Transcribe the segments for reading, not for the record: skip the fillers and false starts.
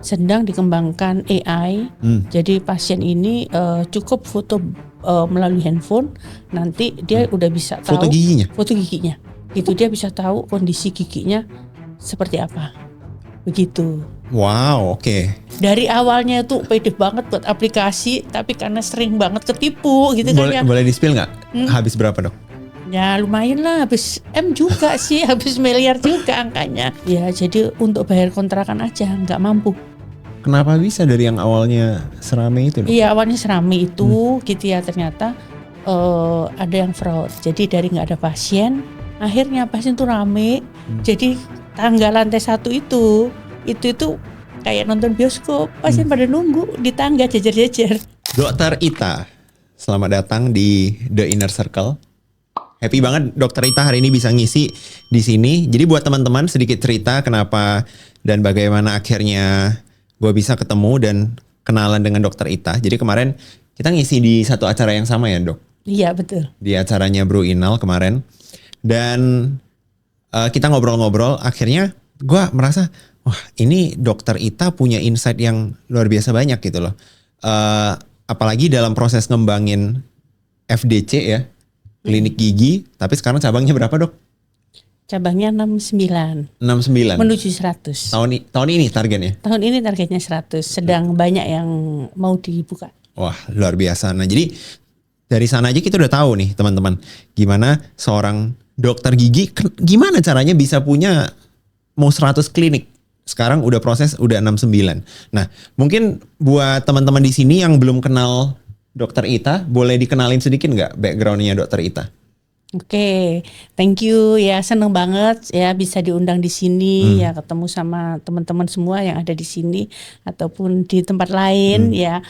sedang dikembangkan AI. Jadi pasien ini cukup foto melalui handphone, nanti dia udah bisa tahu foto giginya. Itu dia bisa tahu kondisi giginya seperti apa. Begitu. Wow, oke. Dari awalnya itu pede banget buat aplikasi, tapi karena sering banget ketipu gitu kan ya. Boleh di-spill nggak? Habis berapa, Dok? Ya lumayan lah, habis M juga sih, habis miliar juga angkanya. Ya jadi untuk bayar kontrakan aja nggak mampu. Kenapa bisa dari yang awalnya serame itu, Dok? Iya, awalnya serame itu gitu ya, ternyata ada yang fraud. Jadi dari nggak ada pasien, akhirnya pasien tuh rame. Jadi tangga lantai 1 itu kayak nonton bioskop, pasien pada nunggu di tangga jejer-jejer. Dokter Ita, selamat datang di The Inner Circle. Happy banget Dokter Ita hari ini bisa ngisi di sini. Jadi buat teman-teman sedikit cerita kenapa dan bagaimana akhirnya gue bisa ketemu dan kenalan dengan Dokter Ita. Jadi kemarin kita ngisi di satu acara yang sama ya, Dok? Iya, betul. Di acaranya Bro Inal kemarin. Dan kita ngobrol-ngobrol, akhirnya gue merasa, wah ini Dokter Ita punya insight yang luar biasa banyak gitu loh. Apalagi dalam proses ngembangin FDC ya, klinik gigi, tapi sekarang cabangnya berapa, Dok? Cabangnya 69. 69. Menuju 100. Tahun ini targetnya? Tahun ini targetnya 100, sedang banyak yang mau dibuka. Wah, luar biasa. Nah, jadi dari sana aja kita udah tahu nih, teman-teman, gimana seorang dokter gigi, gimana caranya bisa punya mau 100 klinik. Sekarang udah proses udah 69. Nah, mungkin buat teman-teman di sini yang belum kenal Dokter Ita, boleh dikenalin sedikit nggak backgroundnya Dokter Ita? Oke, thank you ya, seneng banget ya bisa diundang di sini ya, ketemu sama teman-teman semua yang ada di sini ataupun di tempat lain ya.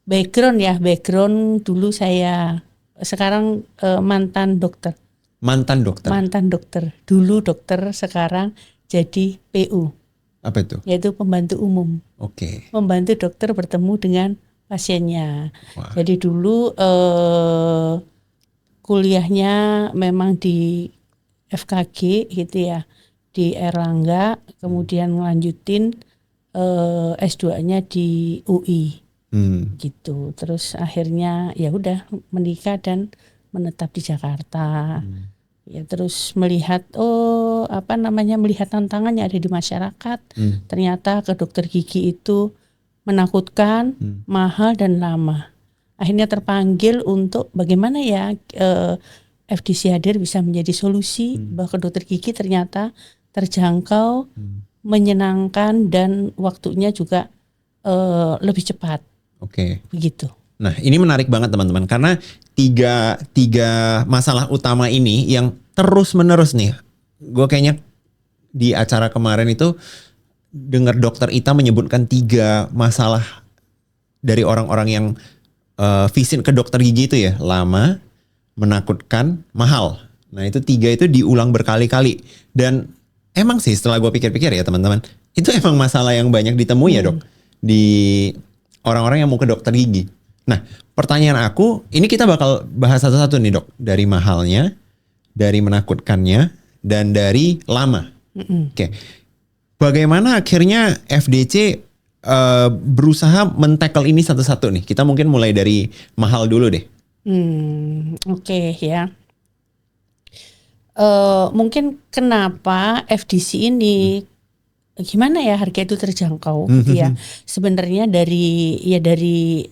Background dulu saya sekarang mantan dokter. Mantan dokter. Dulu dokter, sekarang jadi PU. Apa itu? Yaitu pembantu umum. Oke. Membantu dokter bertemu dengan pasiennya. Wah. Jadi dulu kuliahnya memang di FKG gitu ya, di Erlangga, kemudian melanjutin S2-nya di UI. Gitu. Terus akhirnya ya udah menikah dan menetap di Jakarta. Ya terus melihat melihat tantangan yang ada di masyarakat. Ternyata ke dokter gigi itu menakutkan, mahal dan lama. Akhirnya terpanggil untuk bagaimana ya FDC hadir bisa menjadi solusi bahwa ke dokter gigi ternyata terjangkau, menyenangkan dan waktunya juga lebih cepat. Oke. Begitu. Nah, ini menarik banget teman-teman karena tiga masalah utama ini yang terus-menerus nih. Gue kayaknya di acara kemarin itu dengar Dokter Ita menyebutkan 3 masalah dari orang-orang yang visit ke dokter gigi itu ya, lama, menakutkan, mahal. Nah, itu 3 itu diulang berkali-kali. Dan emang sih setelah gue pikir-pikir ya teman-teman, itu emang masalah yang banyak ditemui ya, Dok, di orang-orang yang mau ke dokter gigi. Nah, pertanyaan aku, ini kita bakal bahas satu-satu nih, Dok. Dari mahalnya, dari menakutkannya, dan dari lama. Oke. Bagaimana akhirnya FDC berusaha men-tackle ini satu-satu nih? Kita mungkin mulai dari mahal dulu deh. Oke, ya. Mungkin kenapa FDC ini gimana ya harga itu terjangkau gitu ya. Sebenarnya dari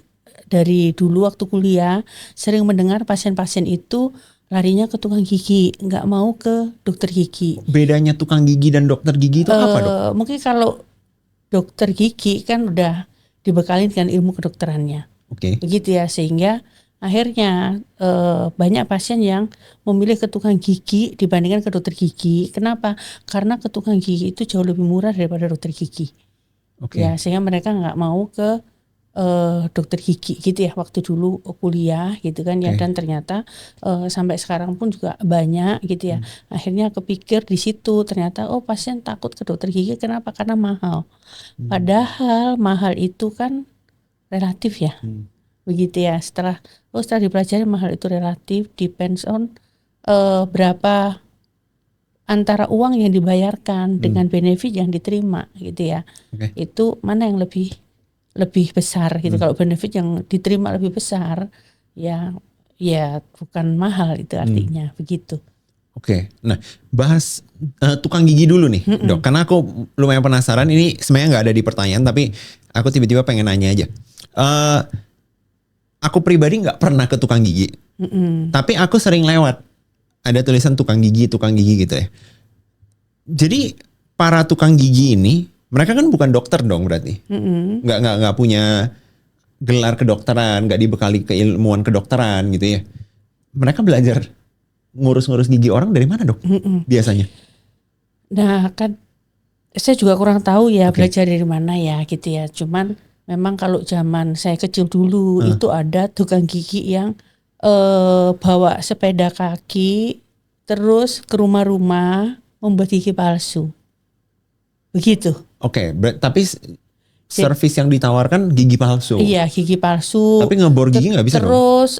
dulu waktu kuliah sering mendengar pasien-pasien itu larinya ke tukang gigi, nggak mau ke dokter gigi. Bedanya tukang gigi dan dokter gigi itu apa, Dok? Mungkin kalau dokter gigi kan udah dibekali dengan ilmu kedokterannya. Oke. Begitu ya, sehingga akhirnya banyak pasien yang memilih ke tukang gigi dibandingkan ke dokter gigi. Kenapa? Karena ke tukang gigi itu jauh lebih murah daripada dokter gigi. Oke. Ya, sehingga mereka nggak mau ke dokter gigi gitu ya waktu dulu kuliah gitu kan ya. Dan ternyata sampai sekarang pun juga banyak gitu ya. Akhirnya kepikir di situ, ternyata pasien takut ke dokter gigi kenapa? Karena mahal. Padahal mahal itu kan relatif ya. Begitu ya. Setelah dipelajari mahal itu relatif, depends on berapa antara uang yang dibayarkan dengan benefit yang diterima gitu ya. Itu mana yang lebih besar gitu. Kalau benefit yang diterima lebih besar ya bukan mahal itu artinya begitu. Oke. Nah, bahas tukang gigi dulu nih, Dok. Karena aku lumayan penasaran, ini sebenarnya nggak ada di pertanyaan tapi aku tiba-tiba pengen nanya aja. Aku pribadi nggak pernah ke tukang gigi. Tapi aku sering lewat ada tulisan tukang gigi gitu ya. Jadi para tukang gigi ini mereka kan bukan dokter dong berarti, nggak punya gelar kedokteran, nggak dibekali keilmuan kedokteran gitu ya. Mereka belajar ngurus-ngurus gigi orang dari mana, Dok? Biasanya? Nah kan saya juga kurang tahu ya belajar dari mana ya gitu ya. Cuman memang kalau zaman saya kecil dulu itu ada tukang gigi yang bawa sepeda kaki terus ke rumah-rumah membuat gigi palsu. Begitu. Oke, tapi servis yang ditawarkan gigi palsu. Iya, gigi palsu. Tapi ngebor gigi nggak bisa dong? Terus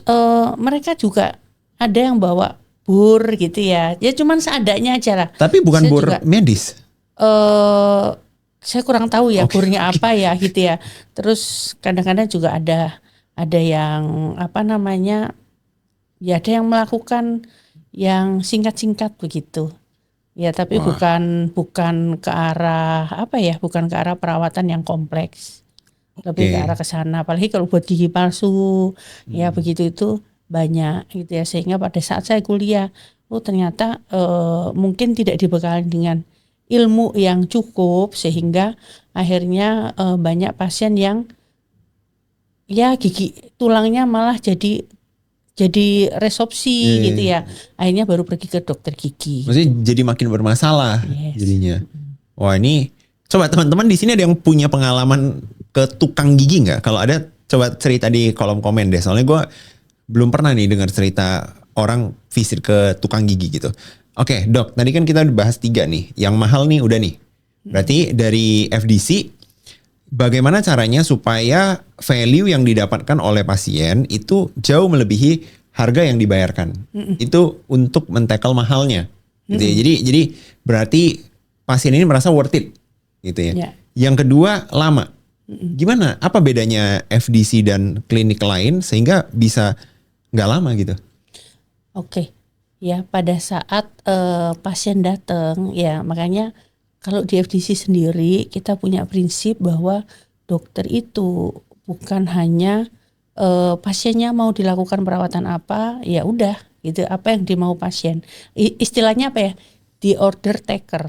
mereka juga ada yang bawa bur gitu ya. Ya cuman seadanya aja lah. Tapi bukan saya bur juga, medis. Saya kurang tahu ya burnya apa ya gitu ya. Terus kadang-kadang juga ada yang apa namanya, ya ada yang melakukan yang singkat-singkat begitu. Ya tapi bukan ke arah apa ya, bukan ke arah perawatan yang kompleks. Lebih ke arah ke sana. Apalagi kalau buat gigi palsu, ya begitu itu banyak gitu ya. Sehingga pada saat saya kuliah, ternyata mungkin tidak dibekali dengan ilmu yang cukup sehingga akhirnya banyak pasien yang ya gigi tulangnya malah jadi resopsi gitu ya. Akhirnya baru pergi ke dokter gigi. Maksudnya jadi makin bermasalah jadinya. Wah, ini coba teman-teman di sini ada yang punya pengalaman ke tukang gigi nggak? Kalau ada coba cerita di kolom komen deh. Soalnya gue belum pernah nih dengar cerita orang visit ke tukang gigi gitu. Oke, Dok, tadi kan kita bahas 3 nih. Yang mahal nih udah nih. Berarti dari FDC, bagaimana caranya supaya value yang didapatkan oleh pasien itu jauh melebihi harga yang dibayarkan. Itu untuk men-tackle mahalnya. Gitu ya. Jadi berarti pasien ini merasa worth it gitu ya. Yang kedua, lama. Gimana? Apa bedanya FDC dan klinik lain sehingga bisa nggak lama gitu? Oke. Ya, pada saat pasien datang ya, makanya kalau di FDC sendiri kita punya prinsip bahwa dokter itu bukan hanya pasiennya mau dilakukan perawatan apa, ya udah gitu, apa yang dimau pasien. Istilahnya apa ya? Di order taker.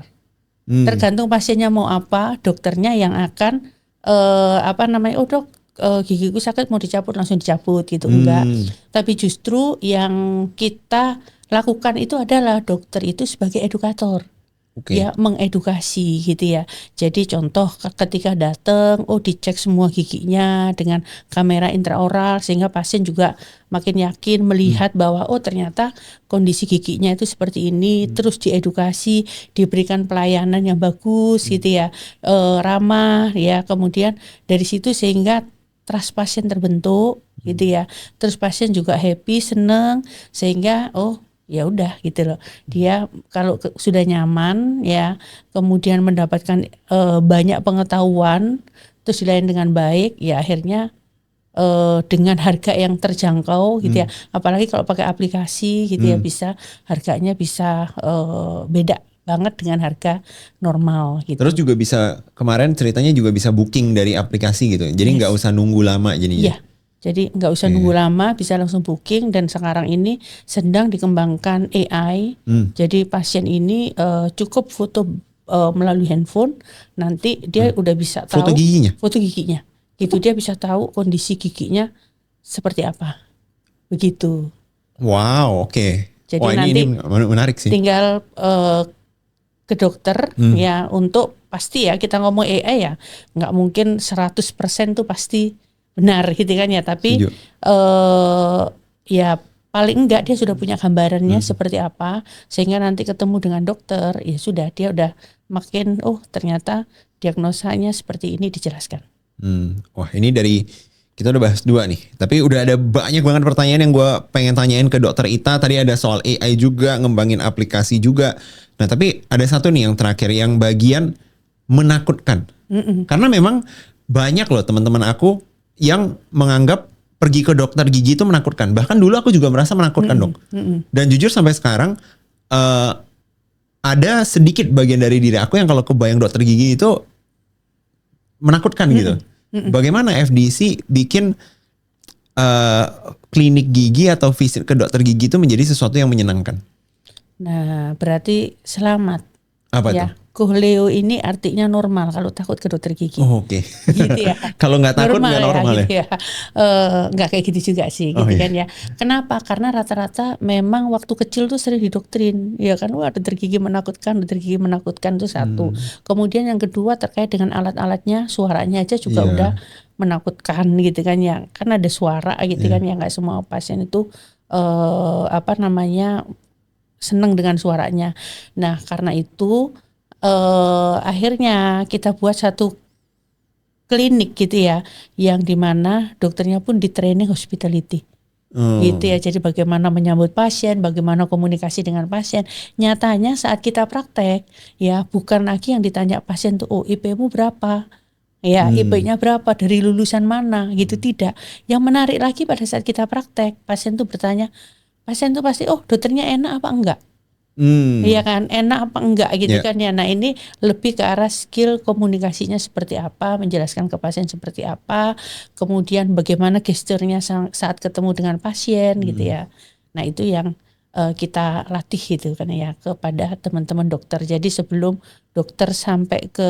Tergantung pasiennya mau apa, dokternya yang akan dok, gigiku sakit mau dicabut langsung dicabut gitu, enggak. Tapi justru yang kita lakukan itu adalah dokter itu sebagai edukator. Ya mengedukasi gitu ya. Jadi contoh ketika datang, dicek semua giginya dengan kamera intraoral sehingga pasien juga makin yakin melihat bahwa ternyata kondisi giginya itu seperti ini. Terus diedukasi, diberikan pelayanan yang bagus gitu ya, ramah ya. Kemudian dari situ sehingga trust pasien terbentuk gitu ya. Terus pasien juga happy, seneng sehingga ya udah gitu loh. Dia kalau sudah nyaman ya, kemudian mendapatkan banyak pengetahuan, terus dilayani dengan baik, ya akhirnya dengan harga yang terjangkau gitu ya. Apalagi kalau pakai aplikasi gitu ya, harganya bisa beda banget dengan harga normal gitu. Terus juga bisa, kemarin ceritanya juga bisa booking dari aplikasi gitu. Jadi nggak usah nunggu lama jadinya. Iya. Jadi nggak usah nunggu lama, bisa langsung booking. Dan sekarang ini sedang dikembangkan AI. Jadi pasien ini cukup foto melalui handphone, nanti dia udah bisa tahu foto giginya. Gitu dia bisa tahu kondisi giginya seperti apa. Begitu. Wow, oke. Jadi ini menarik sih. Tinggal ke dokter ya, untuk pasti ya, kita ngomong AI ya nggak mungkin 100% tuh pasti benar gitu kan ya, tapi ya paling enggak dia sudah punya gambarannya seperti apa, sehingga nanti ketemu dengan dokter ya sudah, dia udah makin ternyata diagnosanya seperti ini dijelaskan. Wah, ini dari Kita udah bahas 2 nih, tapi udah ada banyak banget pertanyaan yang gue pengen tanyain ke Dokter Ita. Tadi ada soal AI juga, ngembangin aplikasi juga. Nah, tapi ada satu nih yang terakhir, yang bagian menakutkan. Karena memang banyak loh teman-teman aku yang menganggap pergi ke dokter gigi itu menakutkan. Bahkan dulu aku juga merasa menakutkan, Dok. Dan jujur sampai sekarang ada sedikit bagian dari diri aku yang kalau kebayang dokter gigi itu menakutkan gitu. Bagaimana FDC bikin klinik gigi atau visit ke dokter gigi itu menjadi sesuatu yang menyenangkan? Nah, berarti selamat. Apa ya, tuh? Kohleo ini artinya normal kalau takut ke dokter gigi. Oh, oke. Gitu ya. Kalau nggak takut nggak normal ya? Gitu ya. Nggak kayak gitu juga sih, gitu kan ya. Kenapa? Karena rata-rata memang waktu kecil tuh sering didoktrin, ya kan, wah dokter gigi menakutkan itu satu. Kemudian yang kedua terkait dengan alat-alatnya, suaranya aja juga udah menakutkan gitu kan ya. Kan ada suara gitu kan ya, nggak semua pasien itu seneng dengan suaranya. Nah, karena itu akhirnya kita buat satu klinik gitu ya, yang dimana dokternya pun di training hospitality. Gitu ya, jadi bagaimana menyambut pasien, bagaimana komunikasi dengan pasien. Nyatanya saat kita praktek ya, bukan lagi yang ditanya pasien tuh, oh IP-mu berapa? Ya, IP-nya berapa, dari lulusan mana gitu, tidak. Yang menarik lagi pada saat kita praktek, pasien tuh bertanya, pasien tuh pasti, oh dokternya enak apa enggak? Iya kan, enak apa enggak gitu kan ya. Nah, ini lebih ke arah skill komunikasinya seperti apa, menjelaskan ke pasien seperti apa, kemudian bagaimana gesturnya saat ketemu dengan pasien gitu ya. Nah, itu yang kita latih gitu kan ya kepada teman-teman dokter. Jadi sebelum dokter sampai ke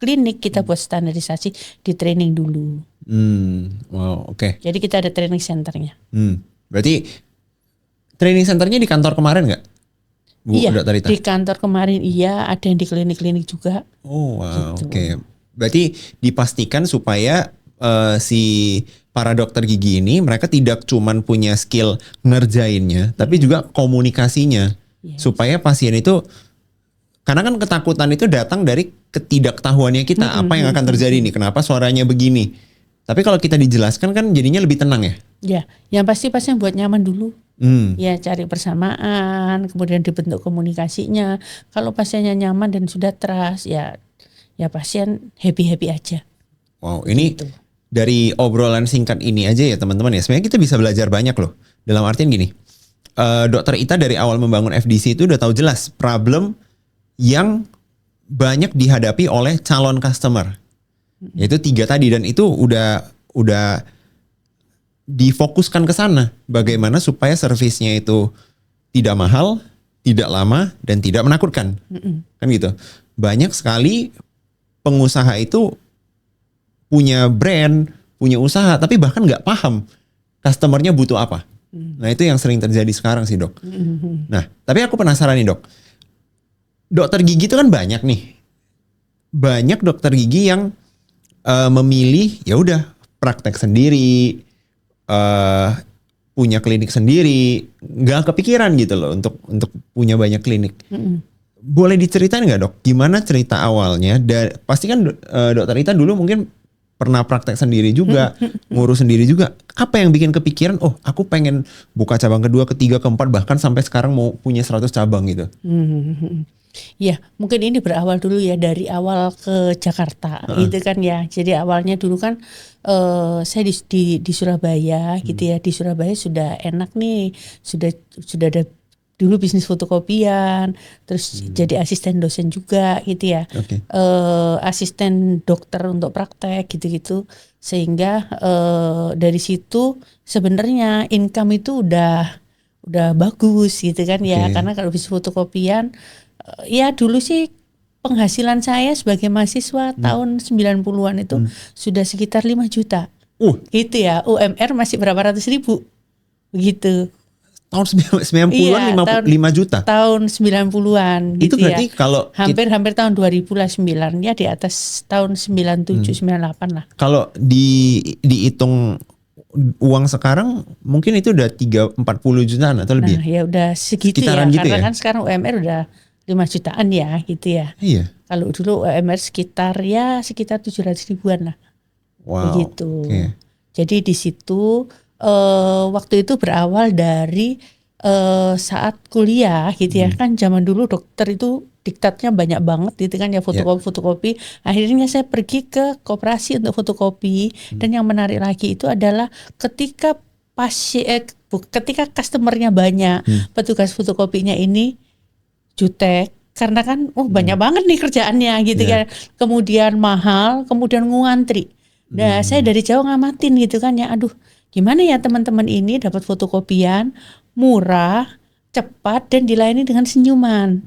klinik, kita buat standarisasi, di training dulu. Wow, oke. Jadi kita ada training centernya. Berarti training centernya di kantor kemarin nggak, Bu Dokter Ita? Di kantor kemarin iya, ada yang di klinik-klinik juga. Oh wow, gitu. oke. Berarti dipastikan supaya si para dokter gigi ini mereka tidak cuman punya skill ngerjainnya, tapi juga komunikasinya. Supaya pasien itu, karena kan ketakutan itu datang dari ketidaktahuannya kita, apa yang akan terjadi nih, kenapa suaranya begini. Tapi kalau kita dijelaskan kan jadinya lebih tenang ya? Ya, yang pasti pasien buat nyaman dulu. Ya, cari persamaan, kemudian dibentuk komunikasinya. Kalau pasiennya nyaman dan sudah trust, ya pasien happy aja. Wow, ini dari obrolan singkat ini aja ya teman-teman ya, sebenarnya kita bisa belajar banyak loh. Dalam artian gini, Dokter Ita dari awal membangun FDC itu udah tahu jelas problem yang banyak dihadapi oleh calon customer, yaitu 3 tadi, dan itu udah difokuskan ke sana, bagaimana supaya servisnya itu tidak mahal, tidak lama, dan tidak menakutkan. Kan gitu. Banyak sekali pengusaha itu punya brand, punya usaha, tapi bahkan nggak paham customernya butuh apa. Nah, itu yang sering terjadi sekarang sih, Dok. Nah, tapi aku penasaran nih, Dok. Dokter gigi itu kan banyak nih. Banyak dokter gigi yang memilih ya udah praktek sendiri, punya klinik sendiri, nggak kepikiran gitu loh untuk punya banyak klinik. Boleh diceritain nggak, Dok? Gimana cerita awalnya? Dan pasti kan Dokter Ita dulu mungkin pernah praktek sendiri juga, ngurus sendiri juga. Apa yang bikin kepikiran, oh aku pengen buka cabang kedua, ketiga, keempat, bahkan sampai sekarang mau punya 100 cabang gitu? Ya, mungkin ini berawal dulu ya dari awal ke Jakarta gitu kan ya. Jadi awalnya dulu kan saya di Surabaya gitu ya. Di Surabaya sudah enak nih, sudah ada dulu bisnis fotokopian, terus jadi asisten dosen juga gitu ya. Asisten dokter untuk praktek gitu-gitu, sehingga dari situ sebenarnya income itu udah bagus gitu kan ya. Karena kalau bisnis fotokopian ya dulu sih penghasilan saya sebagai mahasiswa tahun 90-an itu sudah sekitar 5 juta. Gitu ya. UMR masih berapa ratus ribu. Begitu. Tahun 90-an 5 juta? Tahun 90-an gitu. Itu berarti ya. Kalau hampir tahun 2000 lah, 9 ya, di atas tahun 97 98 lah. Kalau dihitung uang sekarang mungkin itu udah 30-40 jutaan atau lebih. Nah, ya udah segitu ya. Gitu karena kan sekarang UMR udah 5 jutaan ya gitu ya. Iya. Kalau dulu UMR sekitar 700 ribuan lah. Wow. begitu. Oke. Jadi di situ waktu itu berawal dari saat kuliah gitu ya, kan zaman dulu dokter itu diktatnya banyak banget gitu kan ya, fotokopi. Akhirnya saya pergi ke koperasi untuk fotokopi. Dan yang menarik lagi itu adalah ketika ketika customernya banyak, petugas fotokopinya ini jutek karena kan banyak banget nih kerjaannya gitu kan. Kemudian mahal, kemudian ngantri. Nah, saya dari jauh ngamatin gitu kan ya. Aduh, gimana ya teman-teman ini dapat fotokopian murah, cepat dan dilayani dengan senyuman.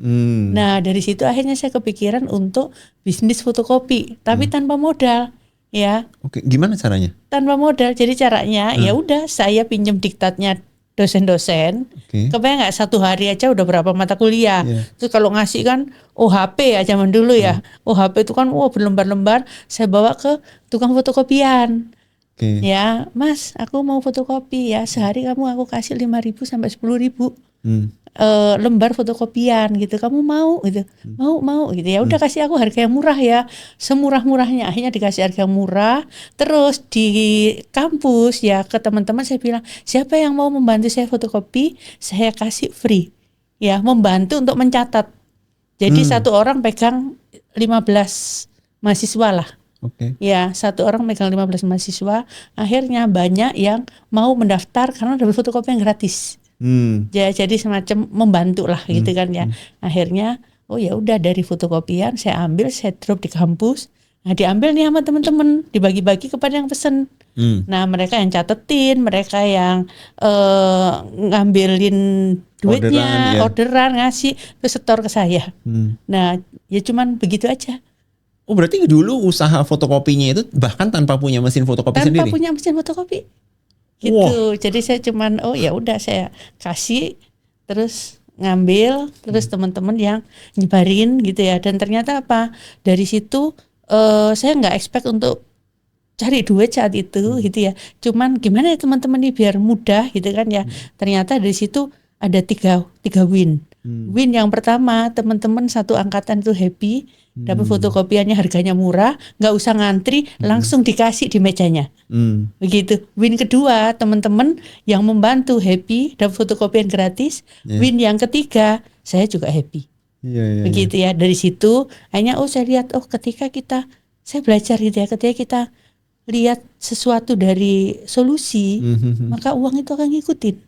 Nah, dari situ akhirnya saya kepikiran untuk bisnis fotokopi, tapi tanpa modal. Ya. Oke, gimana caranya? Tanpa modal. Jadi caranya ya udah saya pinjam diktatnya dosen-dosen. Kebayang nggak, satu hari aja udah berapa mata kuliah. Terus kalau ngasih kan OHP ya zaman dulu ya. OHP itu kan berlembar-lembar, saya bawa ke tukang fotokopian. Ya, Mas, aku mau fotokopi ya. Sehari aku kasih 5.000 sampai 10.000. Lembar fotokopian gitu, kamu mau gitu, mau gitu ya udah kasih aku harga yang murah ya, semurah-murahnya. Akhirnya dikasih harga murah. Terus di kampus ya ke teman-teman saya bilang, siapa yang mau membantu saya fotokopi, saya kasih free ya, membantu untuk mencatat. Jadi satu orang pegang 15 mahasiswa lah. Ya, satu orang pegang 15 mahasiswa. Akhirnya banyak yang mau mendaftar karena dapat fotokopi yang gratis. Ya, jadi semacam membantu lah gitu kan ya. Akhirnya ya udah dari fotokopian saya ambil, saya drop di kampus. Nah, diambil nih sama teman-teman, dibagi-bagi kepada yang pesen. Nah, mereka yang catetin, mereka yang ngambilin duitnya, orderan ngasih, terus setor ke saya. Nah, ya cuman begitu aja. Oh, berarti dulu usaha fotokopinya itu bahkan tanpa punya mesin fotokopi sendiri? Tanpa punya mesin fotokopi. Gitu. Jadi saya cuman ya udah saya kasih, terus ngambil, terus teman-teman yang nyebarin gitu ya. Dan ternyata apa? Dari situ saya nggak expect untuk cari duit saat itu gitu ya. Cuman gimana ya teman-teman ini biar mudah gitu kan ya. Ternyata dari situ ada tiga win. Win yang pertama, teman-teman satu angkatan itu happy, dapat fotokopiannya harganya murah, nggak usah ngantri, langsung dikasih di mejanya. Begitu. Win kedua, teman-teman yang membantu happy, dapat fotokopian gratis. Win yang ketiga, saya juga happy. Begitu ya. Dari situ akhirnya saya lihat ketika saya belajar gitu ya, ketika kita lihat sesuatu dari solusi, maka uang itu akan ngikutin.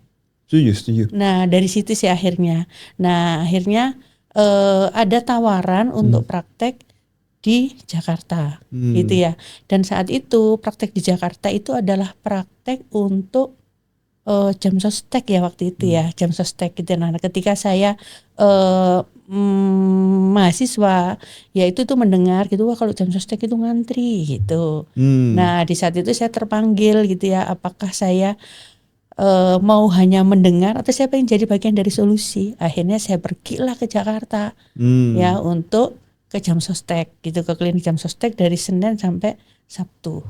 Setuju. Nah, dari situ sih akhirnya. Nah, akhirnya ada tawaran untuk praktek di Jakarta, gitu ya. Dan saat itu praktek di Jakarta itu adalah praktek untuk jam sostek ya waktu itu ya, jam sostek gitu. Nah, ketika saya mahasiswa, ya itu tuh mendengar gitu, wah kalau jam sostek itu ngantri gitu. Nah, di saat itu saya terpanggil gitu ya, apakah saya mau hanya mendengar atau saya pengen jadi bagian dari solusi. Akhirnya saya pergilah ke Jakarta ya untuk ke jam sostek gitu, ke klinik jam sostek dari Senin sampai Sabtu.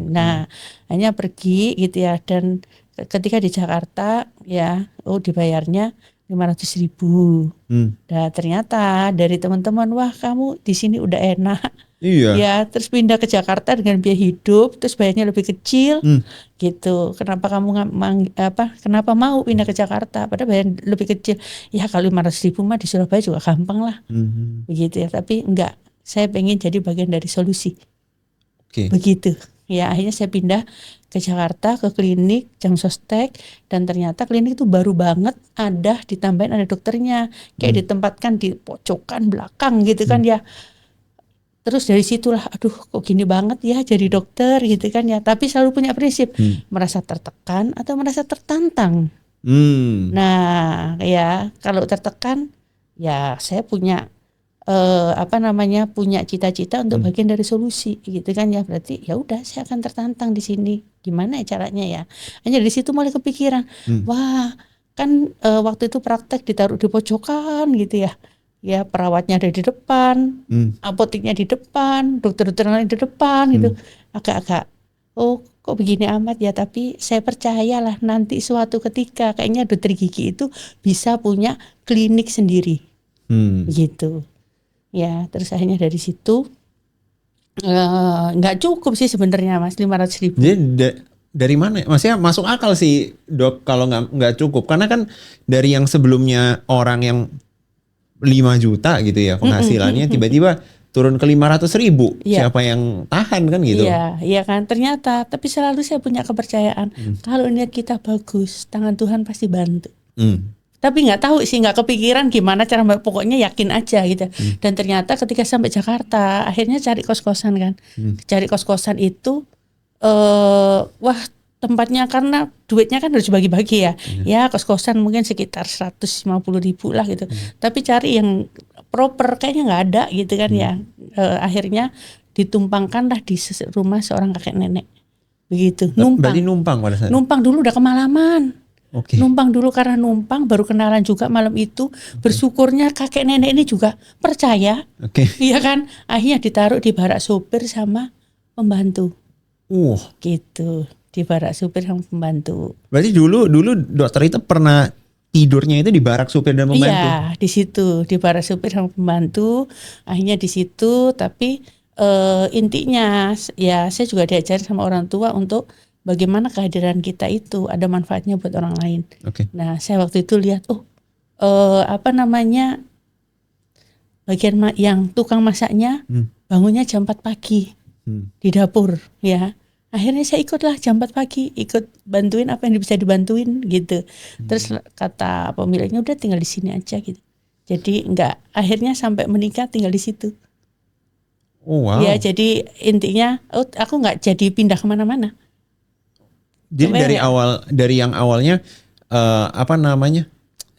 Nah, hanya pergi gitu ya, dan ketika di Jakarta ya dibayarnya 500.000. Nah, ternyata dari teman-teman, wah kamu di sini udah enak. Ya, terus pindah ke Jakarta dengan biaya hidup, terus bayarnya lebih kecil, gitu. Kenapa kamu kenapa mau pindah ke Jakarta? Padahal bayar lebih kecil. Ya kalau 500.000 mah di Surabaya juga gampang lah, begitu ya. Tapi enggak, saya pengen jadi bagian dari solusi. Begitu. Ya, akhirnya saya pindah ke Jakarta ke klinik jam sostek, dan ternyata klinik itu baru banget ditambahin ada dokternya, kayak ditempatkan di pojokan belakang gitu kan ya. Terus dari situlah, aduh kok gini banget ya jadi dokter gitu kan ya. Tapi selalu punya prinsip, merasa tertekan atau merasa tertantang. Nah ya kalau tertekan, ya saya punya punya cita-cita untuk bagian dari solusi gitu kan ya. Berarti ya udah saya akan tertantang di sini. Gimana ya caranya ya? Hanya dari situ mulai kepikiran, wah kan waktu itu praktek ditaruh di pojokan gitu ya. Ya perawatnya ada di depan, apoteknya di depan, dokter-dokter lain di depan gitu. Agak-agak kok begini amat ya, tapi saya percayalah nanti suatu ketika kayaknya dokter gigi itu bisa punya klinik sendiri. Begitu. Ya, terus akhirnya dari situ Nggak cukup sih sebenarnya Mas, 500.000. Jadi dari mana? Maksudnya masuk akal sih dok kalau nggak cukup, karena kan dari yang sebelumnya orang yang 5 juta gitu ya penghasilannya tiba-tiba turun ke 500.000. Iya. Siapa yang tahan kan gitu? Iya, iya kan. Ternyata, tapi selalu saya punya kepercayaan kalau niat kita bagus, tangan Tuhan pasti bantu. Tapi nggak tahu sih, nggak kepikiran gimana cara, pokoknya yakin aja gitu. Dan ternyata ketika sampai Jakarta, akhirnya cari kos-kosan kan. Cari kos-kosan itu, wah tempatnya karena duitnya kan harus bagi-bagi ya. Ya kos-kosan mungkin sekitar 150.000 lah gitu. Tapi cari yang proper kayaknya nggak ada gitu kan ya. Akhirnya ditumpangkan lah di rumah seorang kakek nenek. Begitu. Numpang. Berarti numpang pada saat. Numpang dulu udah kemalaman. Oke. Numpang dulu karena numpang baru kenalan juga malam itu. Bersyukurnya kakek nenek ini juga percaya. Oke. Iya kan? Akhirnya ditaruh di barak sopir sama pembantu. Gitu. Di barak supir sama pembantu. Berarti dulu dokter itu pernah tidurnya itu di barak supir dan pembantu? Iya, di situ di barak supir sama pembantu. Akhirnya di situ, tapi intinya ya saya juga diajarin sama orang tua untuk bagaimana kehadiran kita itu ada manfaatnya buat orang lain. Oke. Nah, saya waktu itu lihat, bagian yang tukang masaknya bangunnya jam 4 pagi di dapur, ya. Akhirnya saya ikutlah jam 4 pagi, ikut bantuin apa yang bisa dibantuin gitu. Terus kata pemiliknya udah tinggal di sini aja gitu. Jadi akhirnya sampai menikah tinggal di situ. Oh wow. Ya jadi intinya aku nggak jadi pindah kemana-mana. Jadi dari yang awalnya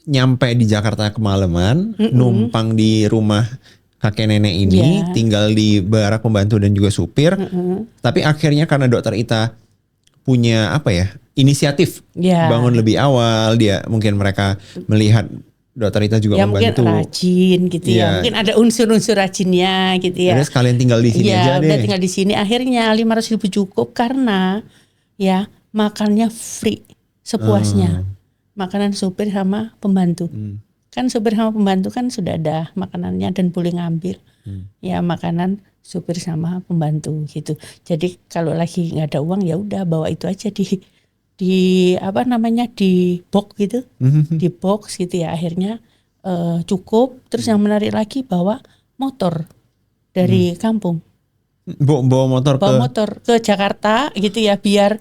nyampe di Jakarta kemalaman, numpang di rumah kakek nenek ini, tinggal di barak pembantu dan juga supir. Tapi akhirnya karena dokter Ita punya inisiatif bangun lebih awal, mereka melihat dokter Ita juga membantu. Mungkin rajin gitu ya. Mungkin ada unsur-unsur rajinnya gitu ya. Jadi sekalian tinggal di sini aja deh. Udah tinggal di sini. Akhirnya 500.000 cukup karena ya makannya free sepuasnya. Makanan supir sama pembantu. Kan supir sama pembantu kan sudah ada makanannya dan boleh ngambil. Ya makanan supir sama pembantu gitu. Jadi kalau lagi nggak ada uang ya udah bawa itu aja di box gitu. Di box gitu ya. Akhirnya cukup. Terus yang menarik lagi bawa motor dari kampung. Bawa motor ke Jakarta gitu ya, biar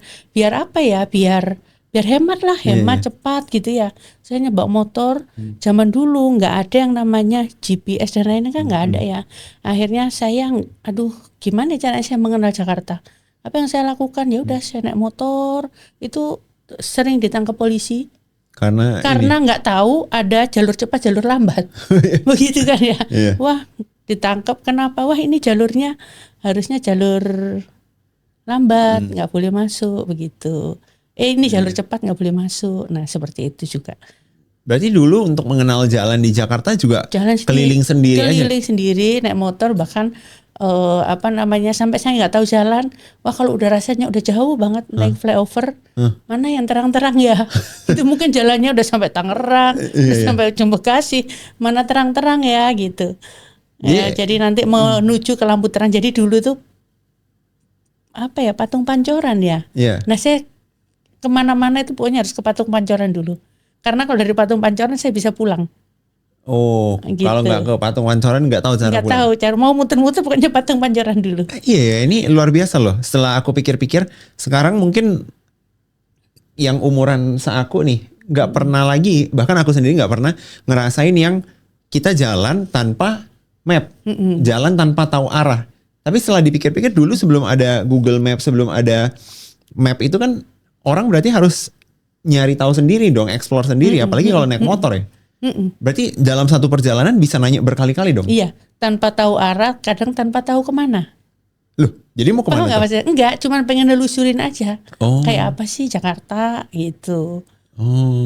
hemat lah, cepat gitu ya. Saya bawa motor, zaman dulu nggak ada yang namanya GPS dan lainnya kan nggak ada ya. Akhirnya saya, gimana caranya saya mengenal Jakarta? Apa yang saya lakukan? Ya udah saya naik motor, itu sering ditangkap polisi. Karena nggak tahu ada jalur cepat, jalur lambat, begitu kan ya. Wah ditangkap kenapa? Wah ini jalurnya harusnya jalur lambat, nggak boleh masuk begitu. Ini jalur cepat nggak boleh masuk. Nah seperti itu juga. Berarti dulu untuk mengenal jalan di Jakarta juga keliling sendiri naik motor, bahkan sampai saya nggak tahu jalan. Wah kalau udah rasanya udah jauh banget naik flyover, mana yang terang-terang ya? Itu mungkin jalannya udah sampai Tangerang, sampai ujung Bekasi, mana terang-terang ya gitu. Jadi nanti menuju ke lampu terang. Jadi dulu tuh patung pancoran ya. Nah saya kemana-mana itu pokoknya harus ke patung pancoran dulu. Karena kalau dari patung pancoran saya bisa pulang. Gitu. Kalau nggak ke patung pancoran nggak tahu cara pulang. Nggak tahu cara, mau muter-muter pokoknya patung pancoran dulu. Iya, ini luar biasa loh. Setelah aku pikir-pikir, sekarang mungkin yang umuran seaku nih nggak pernah lagi, bahkan aku sendiri nggak pernah ngerasain yang kita jalan tanpa map, jalan tanpa tahu arah. Tapi setelah dipikir-pikir dulu sebelum ada Google Map, sebelum ada map itu kan orang berarti harus nyari tahu sendiri dong, explore sendiri, apalagi kalau naik motor ya. Berarti dalam satu perjalanan bisa nanya berkali-kali dong? Iya, tanpa tahu arah, kadang tanpa tahu kemana. Loh, jadi mau kemana? Enggak, cuman pengen nelusurin aja. Kayak apa sih Jakarta gitu.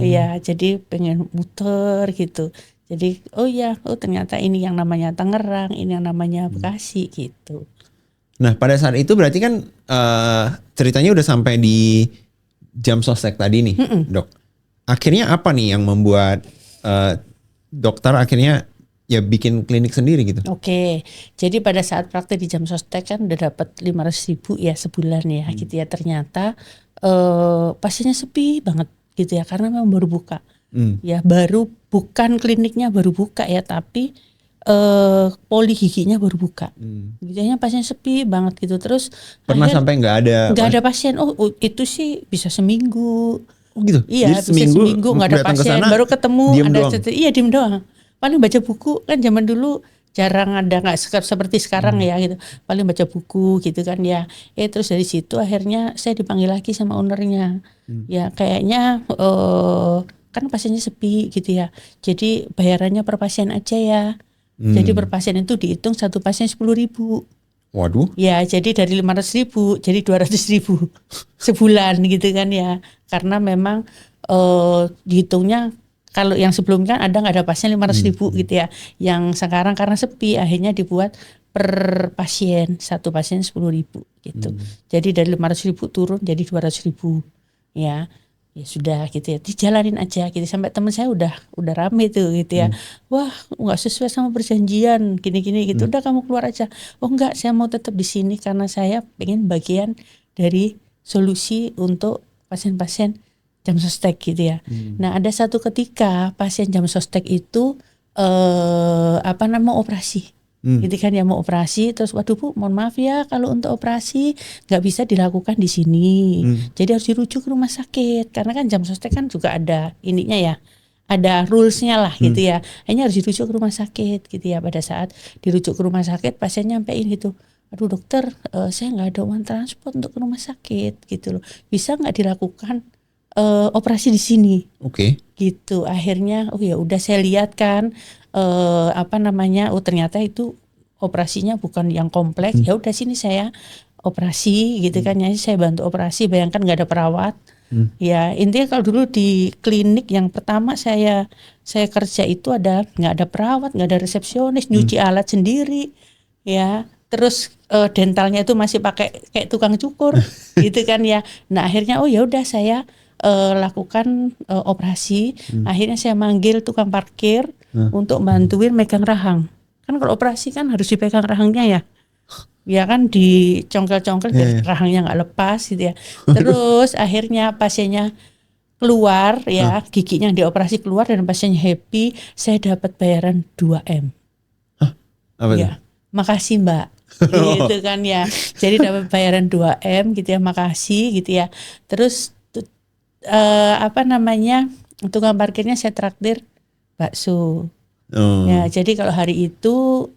Iya, jadi pengen muter gitu. Jadi ternyata ini yang namanya Tangerang, ini yang namanya Bekasi gitu. Nah pada saat itu berarti kan ceritanya udah sampai di jam sostek tadi nih, dok. Akhirnya apa nih yang membuat dokter akhirnya ya bikin klinik sendiri gitu. Oke, jadi pada saat praktek di Jam Sostek kan udah dapat 500.000 ya sebulan ya gitu ya. Ternyata pasiennya sepi banget gitu ya karena memang baru buka. Ya baru bukan kliniknya baru buka ya tapi poli giginya baru buka. Giginya pasien sepi banget gitu. Terus Pernah sampai nggak ada pasien. Oh itu sih bisa seminggu. Oh gitu. Iya, Jadi bisa seminggu nggak ada datang ke pasien, sana, baru ketemu diem ada doang. iya diem doang. Paling baca buku kan zaman dulu jarang ada nggak seperti sekarang ya gitu. Paling baca buku gitu kan ya. Terus dari situ akhirnya saya dipanggil lagi sama ownernya. Ya kayaknya kan pasiennya sepi gitu ya. Jadi bayarannya per pasien aja ya. Jadi per pasien itu dihitung satu pasien 10.000. Waduh. Ya jadi dari 500.000 jadi 200.000 sebulan gitu kan ya. Karena memang dihitungnya kalau yang sebelumnya kan nggak ada pasien 500.000 gitu ya. Yang sekarang karena sepi akhirnya dibuat per pasien, satu pasien 10.000 gitu. Jadi dari 500.000 turun jadi 200.000 ya. Ya sudah gitu ya, dijalanin aja gitu sampai teman saya udah rame tuh gitu ya. Wah nggak sesuai sama perjanjian gini-gini gitu. Udah kamu keluar aja. Oh enggak, saya mau tetap di sini karena saya pengen bagian dari solusi untuk pasien-pasien Jam Sostek gitu ya. Nah ada satu ketika pasien Jam Sostek itu operasi. Gitu kan ya mau operasi terus waduh Bu mohon maaf ya kalau untuk operasi nggak bisa dilakukan di sini. Jadi harus dirujuk ke rumah sakit karena kan Jam Sostek kan juga ada ininya ya. Ada rulesnya lah gitu ya. Hanya harus dirujuk ke rumah sakit gitu ya. Pada saat dirujuk ke rumah sakit pasien nyampein gitu. Aduh dokter saya nggak ada uang transport untuk ke rumah sakit gitu loh. Bisa nggak dilakukan operasi di sini? Oke. Gitu akhirnya oh ya udah saya lihat kan ternyata itu operasinya bukan yang kompleks. Ya udah sini saya operasi gitu kan ya, saya bantu operasi. Bayangkan nggak ada perawat. Ya intinya kalau dulu di klinik yang pertama saya kerja itu nggak ada perawat, nggak ada resepsionis, nyuci alat sendiri ya. Terus dentalnya itu masih pakai kayak tukang cukur gitu kan ya. Nah akhirnya oh ya udah saya lakukan operasi. Akhirnya saya manggil tukang parkir untuk bantuin megang rahang. Kan kalau operasi kan harus dipegang rahangnya ya. Ya kan dicongkel-congkel biar rahangnya nggak lepas gitu ya. Terus akhirnya pasiennya keluar ya, giginya dioperasi keluar dan pasiennya happy. Saya dapat bayaran 2M. Apa ya, makasih Mbak. Gitu kan ya. Jadi dapat bayaran 2M gitu ya, makasih gitu ya. Terus tukang parkirnya saya traktir bakso. Ya, jadi kalau hari itu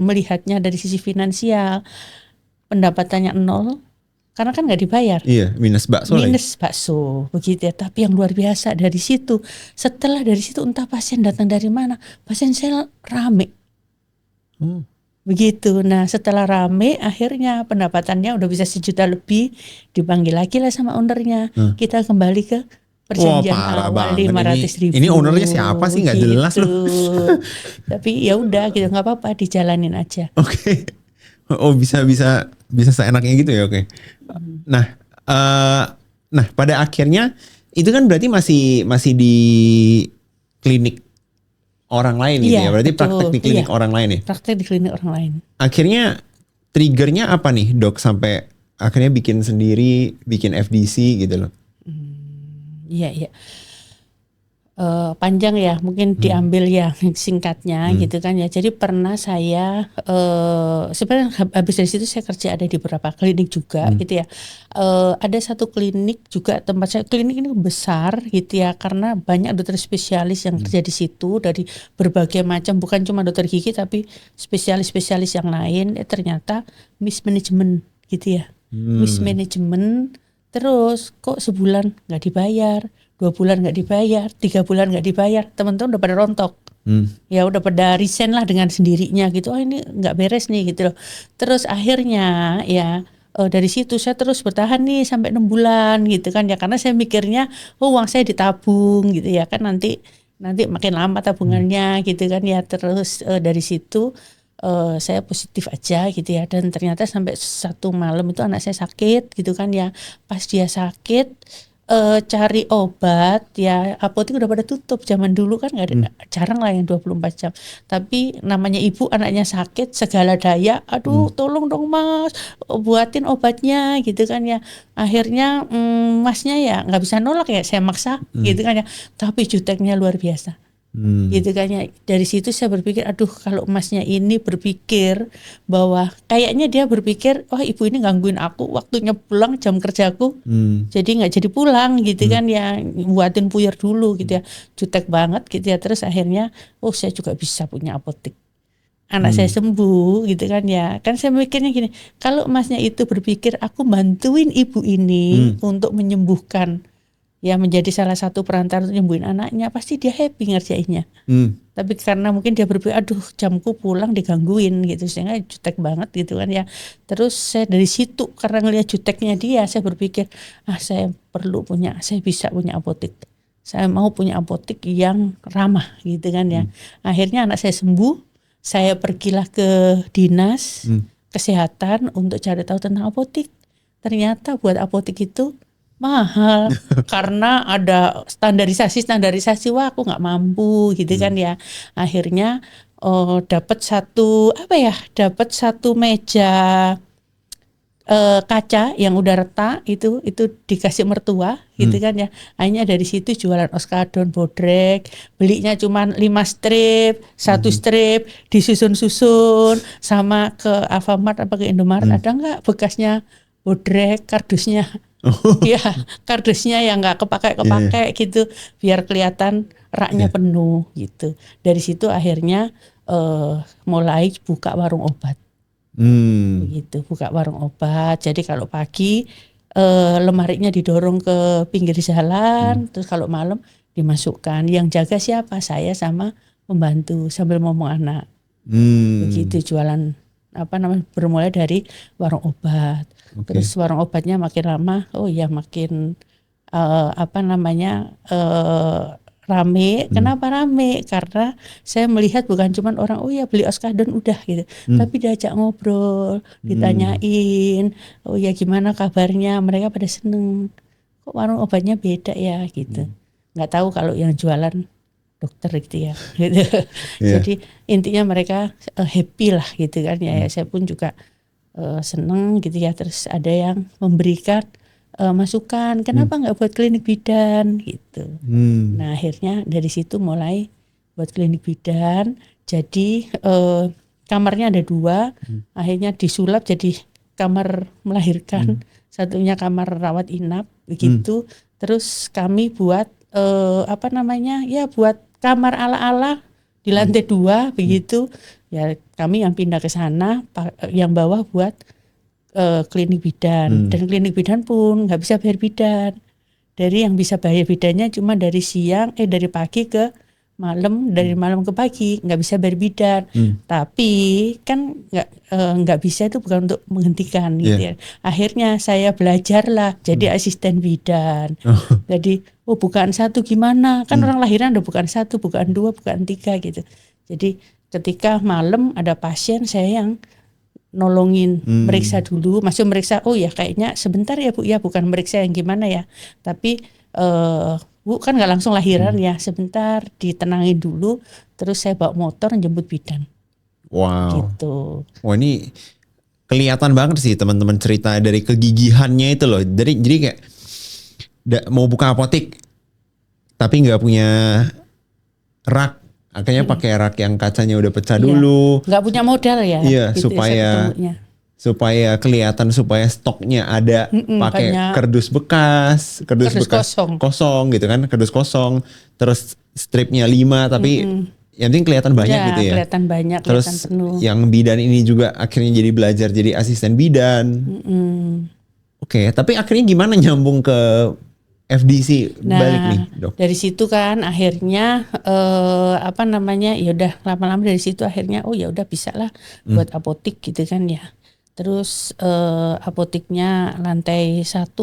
melihatnya dari sisi finansial pendapatannya 0 karena kan nggak dibayar. Iya, minus bakso begitu ya. Tapi yang luar biasa dari situ, setelah dari situ entah pasien datang dari mana, pasien saya rame. Begitu. Nah setelah rame akhirnya pendapatannya udah bisa 1 juta lebih, dipanggil lagi lah sama ownernya. Kita kembali ke perjanjian awal 500.000. Ini ownernya siapa sih nggak gitu. Jelas loh. Tapi ya udah gitu nggak apa-apa, dijalanin aja. Oke. Oh bisa seenaknya gitu ya. Oke. Nah pada akhirnya itu kan berarti masih di klinik orang lain gitu ya. Berarti betul. Praktek di klinik orang lain ya. Praktek di klinik orang lain. Akhirnya triggernya apa nih dok sampai akhirnya bikin sendiri, bikin FDC gitu loh. Iya. Panjang ya, mungkin diambil yang singkatnya gitu kan ya. Jadi pernah saya sebenarnya habis dari situ saya kerja ada di beberapa klinik juga gitu ya. Ada satu klinik juga tempat saya, klinik ini besar gitu ya karena banyak dokter spesialis yang kerja di situ dari berbagai macam, bukan cuma dokter gigi tapi spesialis-spesialis yang lain. Ternyata mismanagement gitu ya. Mismanagement. Terus kok sebulan nggak dibayar, 2 bulan nggak dibayar, 3 bulan nggak dibayar, teman-teman udah pada rontok. Ya udah pada resign lah dengan sendirinya gitu. Oh ini nggak beres nih gitu loh. Terus akhirnya ya dari situ saya terus bertahan nih sampai 6 bulan gitu kan ya, karena saya mikirnya uang saya ditabung gitu ya kan, nanti makin lama tabungannya gitu kan ya. Terus dari situ saya positif aja gitu ya, dan ternyata sampai satu malam itu anak saya sakit gitu kan ya. Pas dia sakit cari obat ya, apotek udah pada tutup. Zaman dulu kan nggak ada, jarang lah yang 24 jam. Tapi namanya ibu anaknya sakit segala daya, aduh tolong dong mas, buatin obatnya gitu kan ya. Akhirnya masnya ya nggak bisa nolak ya, saya maksa gitu kan ya. Tapi juteknya luar biasa. Gitu kan ya. Dari situ saya berpikir, aduh kalau masnya ini berpikir bahwa kayaknya dia berpikir, wah ibu ini gangguin aku waktunya pulang jam kerjaku, jadi nggak jadi pulang gitu kan ya, buatin puyer dulu gitu ya, jutek banget gitu ya. Terus akhirnya oh saya juga bisa punya apotek, anak saya sembuh gitu kan ya. Kan saya mikirnya gini, kalau masnya itu berpikir aku bantuin ibu ini untuk menyembuhkan, ya menjadi salah satu perantara untuk nyembuhin anaknya, pasti dia happy ngerjainnya. Tapi karena mungkin dia berpikir, aduh jamku pulang digangguin gitu, sehingga jutek banget gitu kan ya. Terus saya dari situ karena ngelihat juteknya dia, saya berpikir, saya bisa punya apotek. Saya mau punya apotek yang ramah gitu kan ya. Akhirnya anak saya sembuh, saya pergilah ke dinas kesehatan untuk cari tahu tentang apotek. Ternyata buat apotek itu mahal karena ada standarisasi, wah aku nggak mampu gitu kan ya. Akhirnya dapat satu meja kaca yang udah retak, itu dikasih mertua gitu kan ya. Akhirnya dari situ jualan oskadon, bodrek, belinya cuma 5 strip, 1 strip disusun-susun, sama ke Alfamart apa ke Indomaret, ada nggak bekasnya bodrek, kardusnya. Ya kardusnya yang nggak kepake gitu, biar kelihatan raknya penuh gitu. Dari situ akhirnya mulai buka warung obat. Begitu, buka warung obat. Jadi kalau pagi lemarinya didorong ke pinggir jalan, terus kalau malam dimasukkan. Yang jaga siapa? Saya sama pembantu sambil ngomong anak. Begitu jualan bermulai dari warung obat. Terus warung obatnya makin lama, makin rame. Kenapa rame? Karena saya melihat bukan cuma orang beli oskadon udah gitu, tapi diajak ngobrol, ditanyain, gimana kabarnya, mereka pada seneng. Kok warung obatnya beda ya gitu. Nggak tahu kalau yang jualan dokter gitu ya. Gitu. Jadi intinya mereka happy lah gitu kan ya. Saya pun juga seneng gitu ya. Terus ada yang memberikan masukan, kenapa nggak buat klinik bidan gitu. Nah akhirnya dari situ mulai buat klinik bidan. Jadi kamarnya ada 2, akhirnya disulap jadi kamar melahirkan, satunya kamar rawat inap begitu. Terus kami buat buat kamar ala-ala di lantai 2 begitu. Ya kami yang pindah ke sana, yang bawah buat klinik bidan. Dan klinik bidan pun nggak bisa bayar bidan. Dari yang bisa bayar bidannya cuma dari pagi ke malam, dari malam ke pagi, nggak bisa bayar bidan. Tapi kan nggak bisa, itu bukan untuk menghentikan gitu ya. Akhirnya saya belajarlah jadi asisten bidan. Jadi bukaan 1 gimana? Kan orang lahiran ada bukaan 1, bukaan 2, bukaan 3 gitu. Jadi ketika malam ada pasien, saya yang nolongin, meriksa dulu, masuk meriksa, kayaknya sebentar ya Bu ya, bukan meriksa yang gimana ya, tapi Bu kan nggak langsung lahiran ya, sebentar ditenangin dulu, terus saya bawa motor jemput bidan. Wow. Gitu. Wah ini kelihatan banget sih teman-teman cerita dari kegigihannya itu loh. Jadi kayak mau buka apotek tapi nggak punya rak. Akhirnya pakai rak yang kacanya udah pecah dulu. Nggak punya modal ya. Iya, gitu supaya kelihatan, supaya stoknya ada, pakai kardus bekas, kardus kosong gitu kan, kardus kosong. Terus stripnya 5 tapi yang penting kelihatan banyak gitu ya. Kelihatan banyak, terus kelihatan penuh. Yang bidan ini juga akhirnya jadi belajar jadi asisten bidan. Oke, tapi akhirnya gimana nyambung ke FDC balik nih, Dok? Dari situ kan akhirnya ya udah lama-lama dari situ akhirnya ya udah bisa lah buat apotek gitu kan ya. Terus apoteknya lantai 1,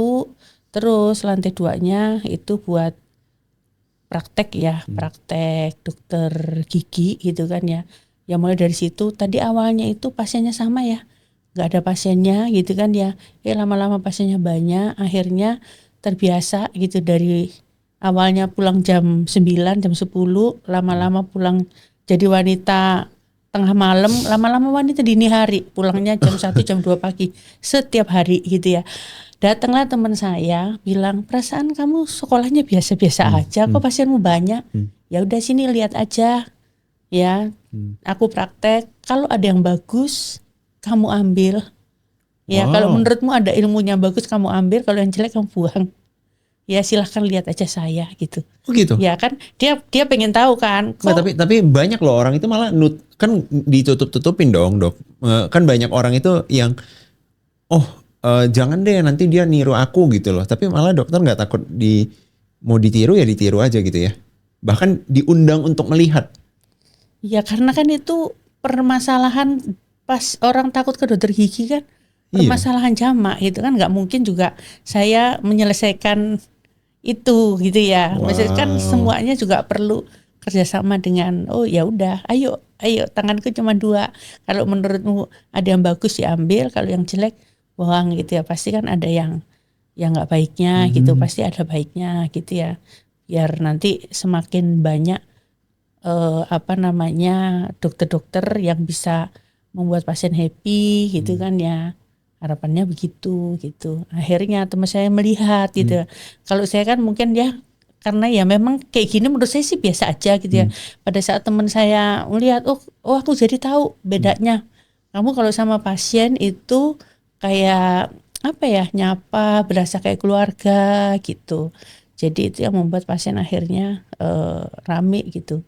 terus lantai 2-nya itu buat praktek ya, praktek dokter gigi gitu kan ya. Ya mulai dari situ, tadi awalnya itu pasiennya sama ya, nggak ada pasiennya gitu kan ya. Lama-lama pasiennya banyak, akhirnya terbiasa gitu dari awalnya pulang jam 9, jam 10, lama-lama pulang jadi wanita tengah malam, lama-lama wanita dini hari, pulangnya jam 1, jam 2 pagi setiap hari gitu ya. Datanglah teman saya bilang, perasaan kamu sekolahnya biasa-biasa aja, kok pasienmu banyak? Ya udah sini lihat aja, ya. Aku praktek. Kalau ada yang bagus, kamu ambil. Ya kalau menurutmu ada ilmunya bagus, kamu ambil. Kalau yang jelek, kamu buang. Ya silahkan lihat aja saya gitu. Oh gitu. Ya kan dia pengen tahu kan. Nah, tapi banyak loh orang itu malah kan ditutup-tutupin dong dok. Kan banyak orang itu yang jangan deh nanti dia niru aku gitu loh. Tapi malah dokter nggak takut mau ditiru ya ditiru aja gitu ya. Bahkan diundang untuk melihat. Ya karena kan itu permasalahan pas orang takut ke dokter gigi kan. Permasalahan jamak gitu kan, nggak mungkin juga saya menyelesaikan itu gitu ya. Maksudnya kan semuanya juga perlu kerjasama dengan ya udah ayo tanganku cuma 2, kalau menurutmu ada yang bagus diambil, kalau yang jelek buang gitu ya. Pasti kan ada yang nggak baiknya gitu, pasti ada baiknya gitu ya, biar nanti semakin banyak dokter-dokter yang bisa membuat pasien happy gitu kan ya. Harapannya begitu gitu. Akhirnya teman saya melihat gitu. Kalau saya kan mungkin ya karena ya memang kayak gini menurut saya sih biasa aja gitu ya. Pada saat teman saya melihat oh aku jadi tahu bedanya. Kamu kalau sama pasien itu kayak apa ya, nyapa, berasa kayak keluarga gitu. Jadi itu yang membuat pasien akhirnya rame gitu.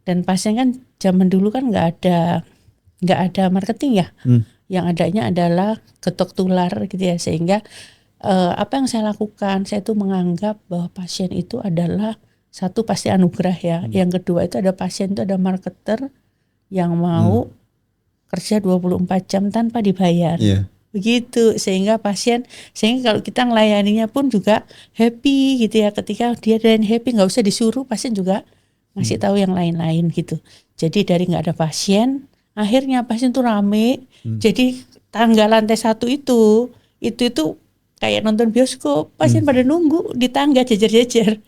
Dan pasien kan zaman dulu kan nggak ada marketing ya. Yang adanya adalah ketok tular gitu ya, sehingga apa yang saya lakukan, saya itu menganggap bahwa pasien itu adalah satu pasti anugerah ya. Yang kedua itu ada pasien itu ada marketer yang mau kerja 24 jam tanpa dibayar. Begitu, sehingga kalau kita ngelayaninya pun juga happy gitu ya. Ketika dia dan happy, nggak usah disuruh, pasien juga ngasih tahu yang lain-lain gitu. Jadi dari nggak ada pasien, akhirnya pasien tuh rame. Jadi tangga lantai 1 itu kayak nonton bioskop, pasien pada nunggu di tangga jejer-jejer.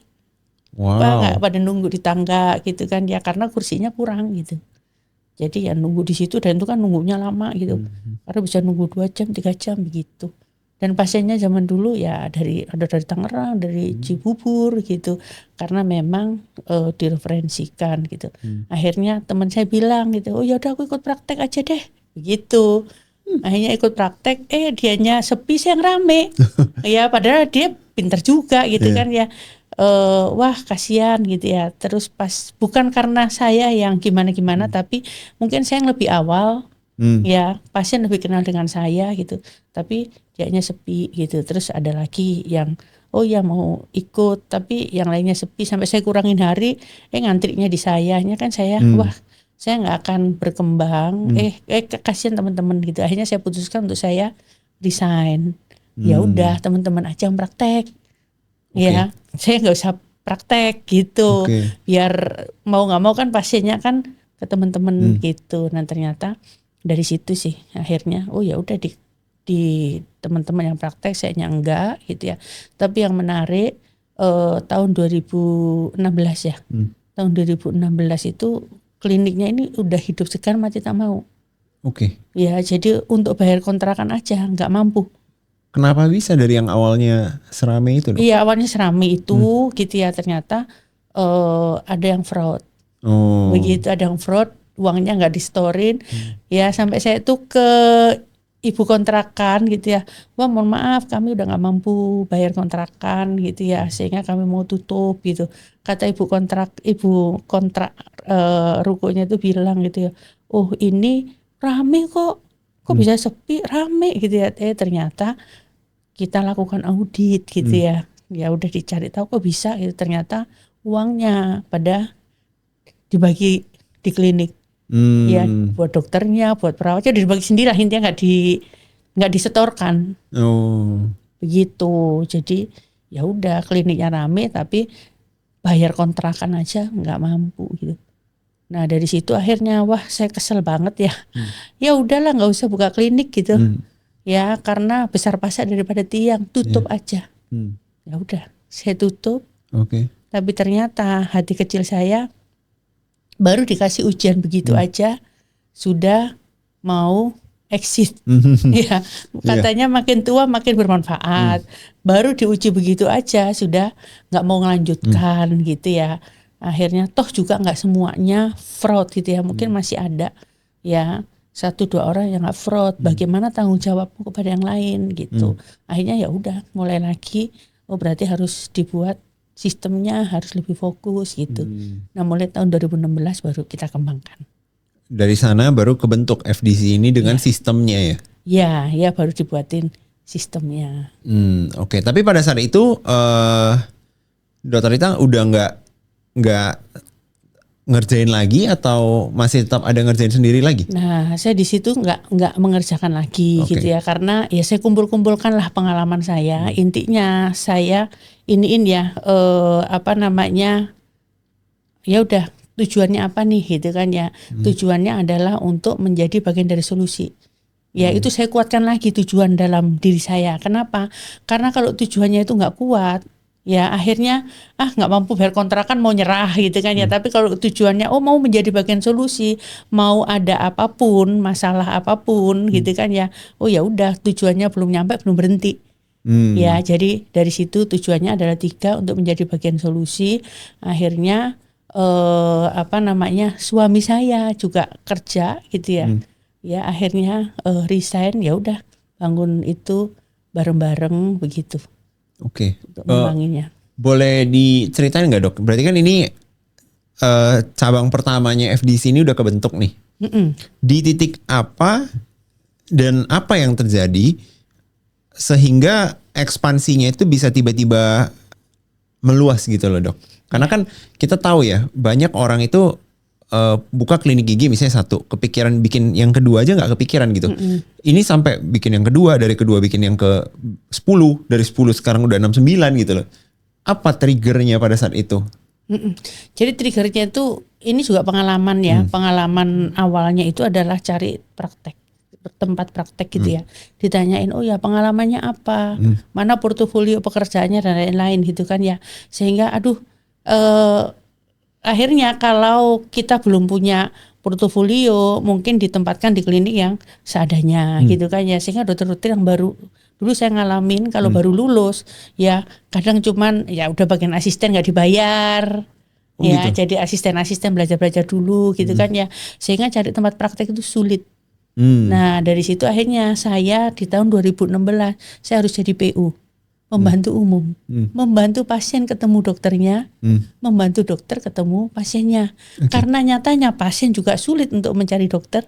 Nggak pada nunggu di tangga gitu kan ya, karena kursinya kurang gitu. Jadi ya nunggu di situ, dan itu kan nunggunya lama gitu. Karena bisa nunggu 2 jam, 3 jam begitu. Dan pasiennya zaman dulu ya ada dari Tangerang, dari Cibubur gitu. Karena memang direferensikan gitu. Akhirnya teman saya bilang gitu, oh ya udah aku ikut praktek aja deh, begitu. Akhirnya ikut praktek, dianya sepi, saya yang rame. Ya padahal dia pintar juga gitu kan ya. Wah kasihan gitu ya. Terus pas bukan karena saya yang gimana-gimana, tapi mungkin saya yang lebih awal. Ya pasien lebih kenal dengan saya gitu, tapi dianya sepi gitu. Terus ada lagi yang ya mau ikut, tapi yang lainnya sepi, sampai saya kurangin hari, ngantriknya di sayanya kan saya wah saya nggak akan berkembang, kasihan teman-teman gitu. Akhirnya saya putuskan untuk saya resign. Ya udah teman-teman aja yang praktek. Ya saya nggak usah praktek gitu, biar mau nggak mau kan pasiennya kan ke teman-teman gitu. Nah ternyata dari situ sih akhirnya ya udah di teman-teman yang praktek, saya enggak gitu ya. Tapi yang menarik tahun 2016 ya. Tahun 2016 itu kliniknya ini udah hidup segar mati tak mau. Ya jadi untuk bayar kontrakan aja nggak mampu. Kenapa bisa dari yang awalnya serame itu dok? Iya awalnya serame itu gitu ya, ternyata ada yang fraud. Begitu ada yang fraud, uangnya nggak distorin. Ya sampai saya tuh ke ibu kontrakan gitu ya, wah mohon maaf kami udah nggak mampu bayar kontrakan gitu ya, sehingga kami mau tutup gitu. Kata ibu kontrak rukonya itu bilang gitu ya, oh ini rame kok bisa sepi, rame gitu ya. Ternyata kita lakukan audit gitu ya udah dicari tahu kok bisa gitu, ternyata uangnya pada dibagi di klinik. Ya buat dokternya, buat perawatnya dibagi sendiri lah, intinya nggak disetorkan. Begitu. Jadi ya udah kliniknya rame tapi bayar kontrakan aja nggak mampu gitu. Nah dari situ akhirnya wah saya kesel banget ya. Ya udahlah nggak usah buka klinik gitu. Ya karena besar pasak daripada tiang, tutup aja. Ya udah, saya tutup. Oke. Tapi ternyata hati kecil saya baru dikasih ujian begitu aja sudah mau exit. Ya, katanya makin tua makin bermanfaat. Baru diuji begitu aja sudah nggak mau melanjutkan gitu ya. Akhirnya toh juga nggak semuanya fraud gitu ya. Mungkin masih ada ya 1-2 orang yang nggak fraud. Bagaimana tanggung jawabmu kepada yang lain gitu. Akhirnya ya udah mulai lagi. Oh berarti harus dibuat sistemnya, harus lebih fokus gitu. Nah mulai tahun 2016 baru kita kembangkan. Dari sana baru kebentuk FDC ini dengan sistemnya ya? Ya baru dibuatin sistemnya. Oke. Tapi pada saat itu Dokter Rita udah nggak ngerjain lagi atau masih tetap ada ngerjain sendiri lagi? Nah saya di situ nggak mengerjakan lagi gitu ya, karena ya saya kumpulkan lah pengalaman saya. Intinya saya iniin ya ya udah tujuannya apa nih gitu kan ya. Tujuannya adalah untuk menjadi bagian dari solusi. Ya itu saya kuatkan lagi tujuan dalam diri saya. Kenapa? Karena kalau tujuannya itu nggak kuat, ya akhirnya nggak mampu bayar kontrakan mau nyerah gitu kan ya. Tapi kalau tujuannya mau menjadi bagian solusi, mau ada apapun, masalah apapun gitu kan ya. Oh ya udah tujuannya belum nyampe, belum berhenti. Ya jadi dari situ tujuannya adalah 3 untuk menjadi bagian solusi. Akhirnya suami saya juga kerja gitu ya. Ya akhirnya resign, ya udah bangun itu bareng-bareng begitu. Oke. Untuk membangunnya. Boleh diceritain nggak Dok? Berarti kan ini cabang pertamanya FDC ini udah kebentuk nih. Di titik apa dan apa yang terjadi sehingga ekspansinya itu bisa tiba-tiba meluas gitu loh Dok? Karena kan kita tahu ya banyak orang itu buka klinik gigi misalnya 1, kepikiran bikin yang kedua aja nggak kepikiran gitu. Ini sampai bikin yang kedua, dari kedua bikin yang ke 10, dari 10 sekarang udah 6, 9 gitu loh. Apa triggernya pada saat itu? Jadi triggernya itu ini juga pengalaman ya. Pengalaman awalnya itu adalah cari praktek, tempat praktek gitu ya. Ditanyain oh ya pengalamannya apa, mana portofolio pekerjaannya dan lain-lain gitu kan ya. Sehingga akhirnya kalau kita belum punya portofolio mungkin ditempatkan di klinik yang seadanya gitu kan ya. Sehingga dokter-dokter yang baru, dulu saya ngalamin kalau baru lulus ya kadang cuman ya udah bagian asisten nggak dibayar. Ya gitu. Jadi asisten-asisten belajar-belajar dulu gitu kan ya. Sehingga cari tempat praktek itu sulit. Nah dari situ akhirnya saya di tahun 2016 saya harus jadi PU. Membantu umum, membantu pasien ketemu dokternya, membantu dokter ketemu pasiennya. Karena nyatanya pasien juga sulit untuk mencari dokter,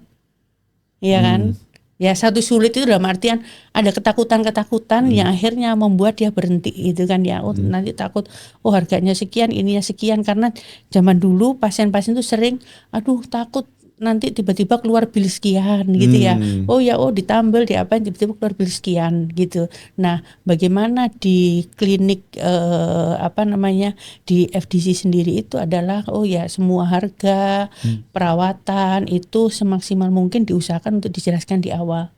ya kan? Ya satu sulit itu dalam artian ada ketakutan-ketakutan yang akhirnya membuat dia berhenti gitu kan ya. Oh nanti takut, harganya sekian, ininya sekian. Karena zaman dulu pasien-pasien itu sering, takut nanti tiba-tiba keluar bil sekian gitu ya. Ditambal diapain tiba-tiba keluar bil sekian gitu. Nah, bagaimana di klinik di FDC sendiri itu adalah semua harga perawatan itu semaksimal mungkin diusahakan untuk dijelaskan di awal.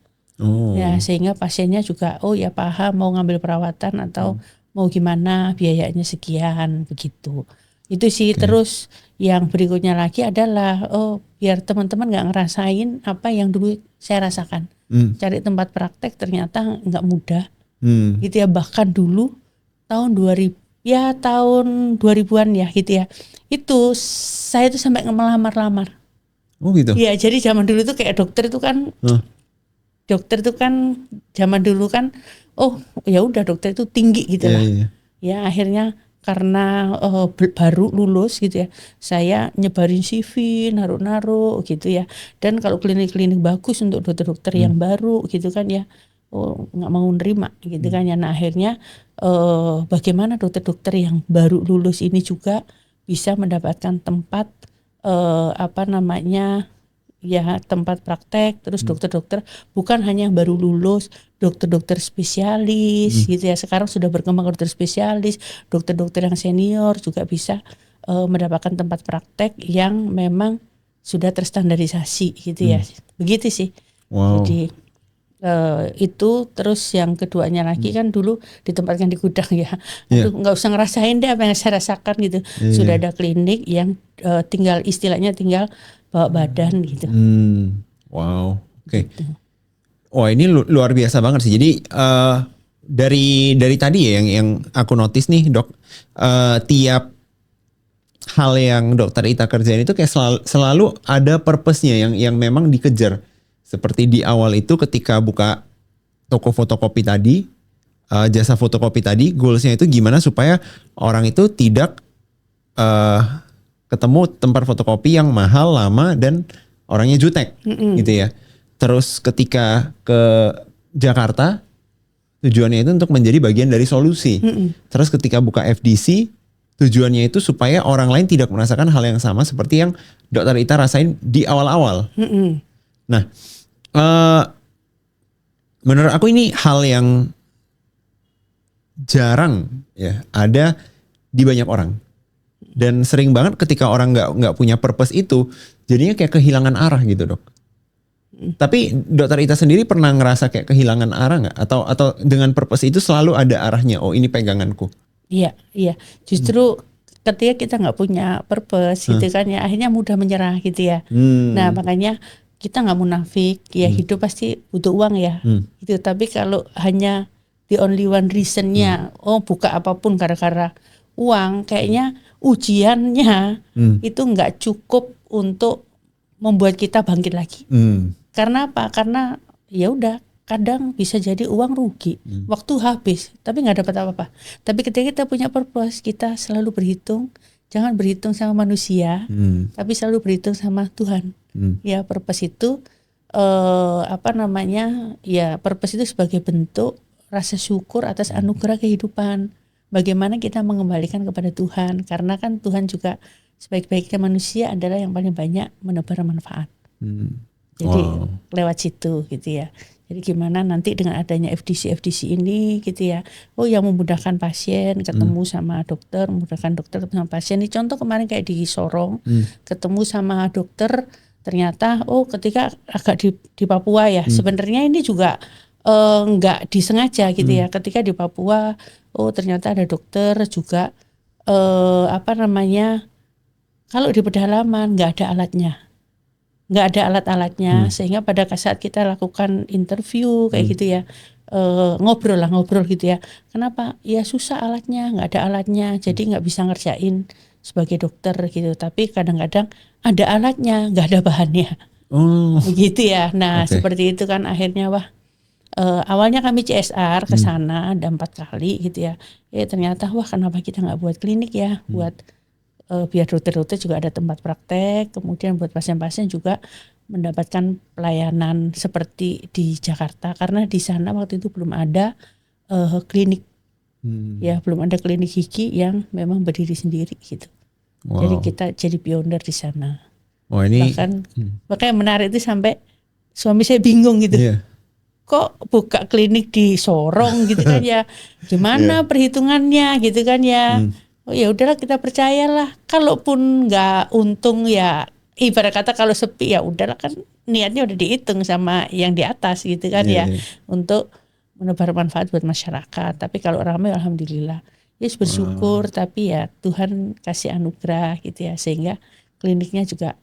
Ya, sehingga pasiennya juga paham mau ngambil perawatan atau mau gimana biayanya sekian begitu. Itu sih. Terus yang berikutnya lagi adalah biar teman-teman nggak ngerasain apa yang dulu saya rasakan. Cari tempat praktek ternyata nggak mudah. Gitu ya, bahkan dulu tahun 2000-an ya gitu ya. Itu saya tuh sampai melamar-lamar. Oh gitu. Iya, jadi zaman dulu tuh kayak dokter itu kan zaman dulu kan ya udah dokter itu tinggi gitu lah. Ya akhirnya karena baru lulus gitu ya, saya nyebarin CV, naruh-naruh gitu ya. Dan kalau klinik-klinik bagus untuk dokter-dokter yang baru gitu kan ya, nggak mau nerima gitu kan ya. Nah akhirnya bagaimana dokter-dokter yang baru lulus ini juga bisa mendapatkan tempat tempat praktek. Terus dokter-dokter bukan hanya yang baru lulus, dokter-dokter spesialis gitu ya. Sekarang sudah berkembang dokter spesialis, dokter-dokter yang senior juga bisa mendapatkan tempat praktek yang memang sudah terstandarisasi gitu ya. Begitu sih. Wow. Jadi Itu terus yang keduanya lagi kan dulu ditempatkan di gudang ya. Iya. Aduh, nggak usah ngerasain deh apa yang saya rasakan gitu. Sudah ada klinik yang tinggal istilahnya tinggal bawa badan gitu. Wow, oke. Gitu. Wah ini luar biasa banget sih. Jadi dari tadi ya yang aku notice nih dok, tiap hal yang dokter Ita kerjain itu kayak selalu ada purpose-nya yang memang dikejar. Seperti di awal itu ketika buka toko fotokopi tadi, jasa fotokopi tadi, goalsnya itu gimana supaya orang itu tidak ketemu tempat fotokopi yang mahal, lama, dan orangnya jutek gitu ya. Terus ketika ke Jakarta, tujuannya itu untuk menjadi bagian dari solusi. Terus ketika buka FDC, tujuannya itu supaya orang lain tidak merasakan hal yang sama seperti yang dokter Ita rasain di awal-awal. Nah, menurut aku ini hal yang jarang ya ada di banyak orang. Dan sering banget ketika orang nggak punya purpose itu, jadinya kayak kehilangan arah gitu dok. Tapi dokter Ita sendiri pernah ngerasa kayak kehilangan arah nggak? Atau dengan purpose itu selalu ada arahnya? Oh ini peganganku. Iya. Justru ketika kita nggak punya purpose gitu kan ya, akhirnya mudah menyerah gitu ya. Nah makanya kita nggak munafik ya, hidup pasti butuh uang ya. Gitu. Tapi kalau hanya the only one reasonnya, buka apapun gara-gara uang, kayaknya ujiannya itu nggak cukup untuk membuat kita bangkit lagi. Karena apa? Karena ya udah, kadang bisa jadi uang rugi, waktu habis, tapi nggak dapat apa-apa. Tapi ketika kita punya purpose, kita selalu berhitung, jangan berhitung sama manusia, tapi selalu berhitung sama Tuhan. Ya purpose itu ya purpose itu sebagai bentuk rasa syukur atas anugerah kehidupan. Bagaimana kita mengembalikan kepada Tuhan, karena kan Tuhan juga sebaik-baiknya manusia adalah yang paling banyak menebar manfaat. Jadi lewat situ gitu ya. Jadi gimana nanti dengan adanya FDC ini gitu ya. Yang memudahkan pasien ketemu sama dokter, memudahkan dokter ketemu sama pasien. Ini contoh kemarin kayak di Sorong, ketemu sama dokter, ternyata ketika agak di Papua ya. Sebenarnya ini juga nggak disengaja gitu ya. Ketika di Papua, ternyata ada dokter juga kalau di pedalaman nggak ada alat-alatnya, sehingga pada saat kita lakukan interview kayak gitu ya, ngobrol gitu ya. Kenapa? Ya susah alatnya, nggak ada alatnya, jadi nggak bisa ngerjain sebagai dokter gitu. Tapi kadang-kadang ada alatnya, nggak ada bahannya, begitu ya. Nah seperti itu kan akhirnya awalnya kami CSR ke sana ada 4 kali gitu ya. Ternyata kenapa kita nggak buat klinik ya, buat biar dokter-dokter juga ada tempat praktek, kemudian buat pasien-pasien juga mendapatkan pelayanan seperti di Jakarta, karena di sana waktu itu belum ada klinik, ya belum ada klinik gigi yang memang berdiri sendiri gitu. Jadi kita jadi pionir di sana. Makanya menarik itu sampai suami saya bingung gitu. Kok buka klinik di Sorong gitu kan ya? Gimana perhitungannya gitu kan ya? Ya udahlah kita percayalah. Kalaupun nggak untung ya, ibarat kata kalau sepi ya udahlah, kan niatnya udah dihitung sama yang di atas gitu kan ya, untuk menebar manfaat buat masyarakat. Tapi kalau ramai alhamdulillah. Ya bersyukur, tapi ya Tuhan kasih anugerah gitu ya, sehingga kliniknya juga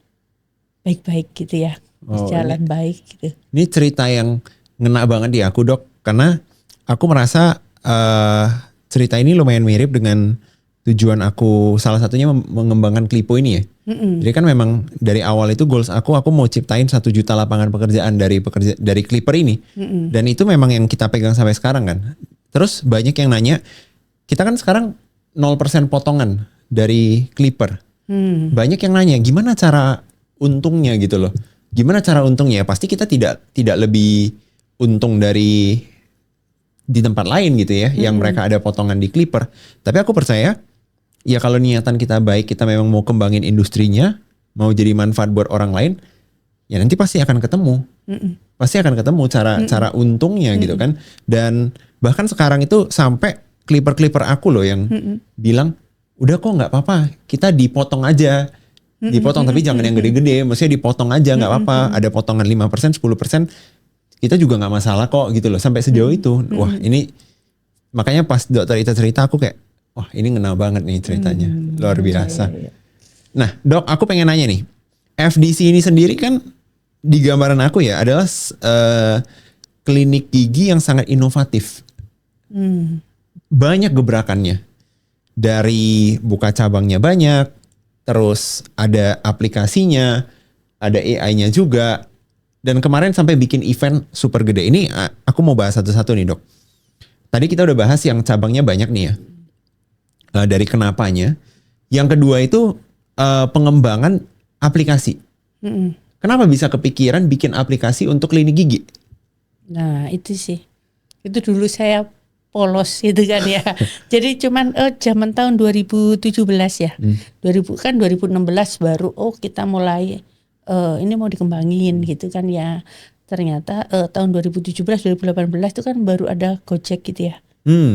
baik-baik gitu ya, berjalan baik gitu. Ini cerita yang ngena banget di aku dok, karena aku merasa cerita ini lumayan mirip dengan tujuan aku, salah satunya mengembangkan Klipo ini ya. Jadi kan memang dari awal itu goals aku mau ciptain 1 juta lapangan pekerjaan dari Clipper ini. Dan itu memang yang kita pegang sampai sekarang kan. Terus banyak yang nanya, kita kan sekarang 0% potongan dari Clipper. Banyak yang nanya, gimana cara untungnya gitu loh. Gimana cara untungnya? Pasti kita tidak lebih untung dari di tempat lain gitu ya, yang mereka ada potongan di Clipper. Tapi aku percaya, ya kalau niatan kita baik, kita memang mau kembangin industrinya, mau jadi manfaat buat orang lain, ya nanti pasti akan ketemu. Pasti akan ketemu cara untungnya gitu kan. Dan bahkan sekarang itu sampai Clipper aku loh yang bilang, udah kok nggak apa-apa, kita dipotong aja. Dipotong tapi jangan yang gede-gede, maksudnya dipotong aja nggak apa-apa. Ada potongan 5%, 10%, kita juga nggak masalah kok gitu loh, sampai sejauh itu. Wah ini makanya pas dokter itu cerita aku kayak wah ini ngena banget nih ceritanya, luar biasa. Nah dok, aku pengen nanya nih, FDC ini sendiri kan di gambaran aku ya adalah klinik gigi yang sangat inovatif. Banyak gebrakannya, dari buka cabangnya banyak, terus ada aplikasinya, ada AI-nya juga. Dan kemarin sampai bikin event super gede. Ini aku mau bahas satu-satu nih dok. Tadi kita udah bahas yang cabangnya banyak nih ya. Dari kenapanya. Yang kedua itu pengembangan aplikasi. Kenapa bisa kepikiran bikin aplikasi untuk klinik gigi? Nah itu sih. Itu dulu saya polos gitu kan ya. Jadi cuman zaman tahun 2017 ya. 2016 baru kita mulai ini mau dikembangin gitu kan ya. Ternyata tahun 2017 2018 itu kan baru ada Gojek gitu ya.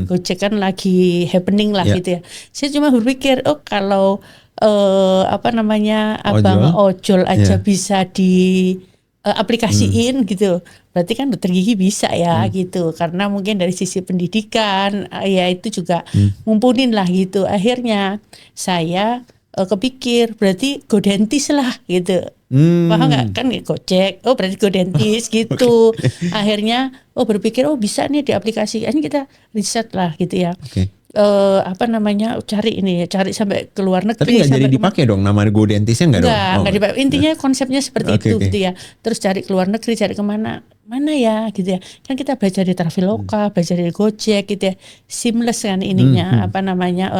Gojek kan lagi happening lah gitu ya. Saya cuma berpikir kalau abang ojol aja bisa di aplikasiin gitu. Berarti kan dokter gigi bisa ya gitu. Karena mungkin dari sisi pendidikan ya itu juga mumpunin lah gitu. Akhirnya saya kepikir berarti go dentist lah gitu. Paham nggak kan Gojek, berarti go dentist gitu. Akhirnya berpikir bisa nih di aplikasi. Akhirnya kita riset lah gitu ya. Cari sampai ke luar negeri. Tapi nggak jadi dipakai dong nama go dentisnya nggak dong? Nggak dipakai. Intinya konsepnya seperti itu gitu ya. Terus cari ke luar negeri, cari kemana ya gitu ya. Kan kita belajar di Traveloka, belajar di Gojek gitu ya. Seamless kan ininya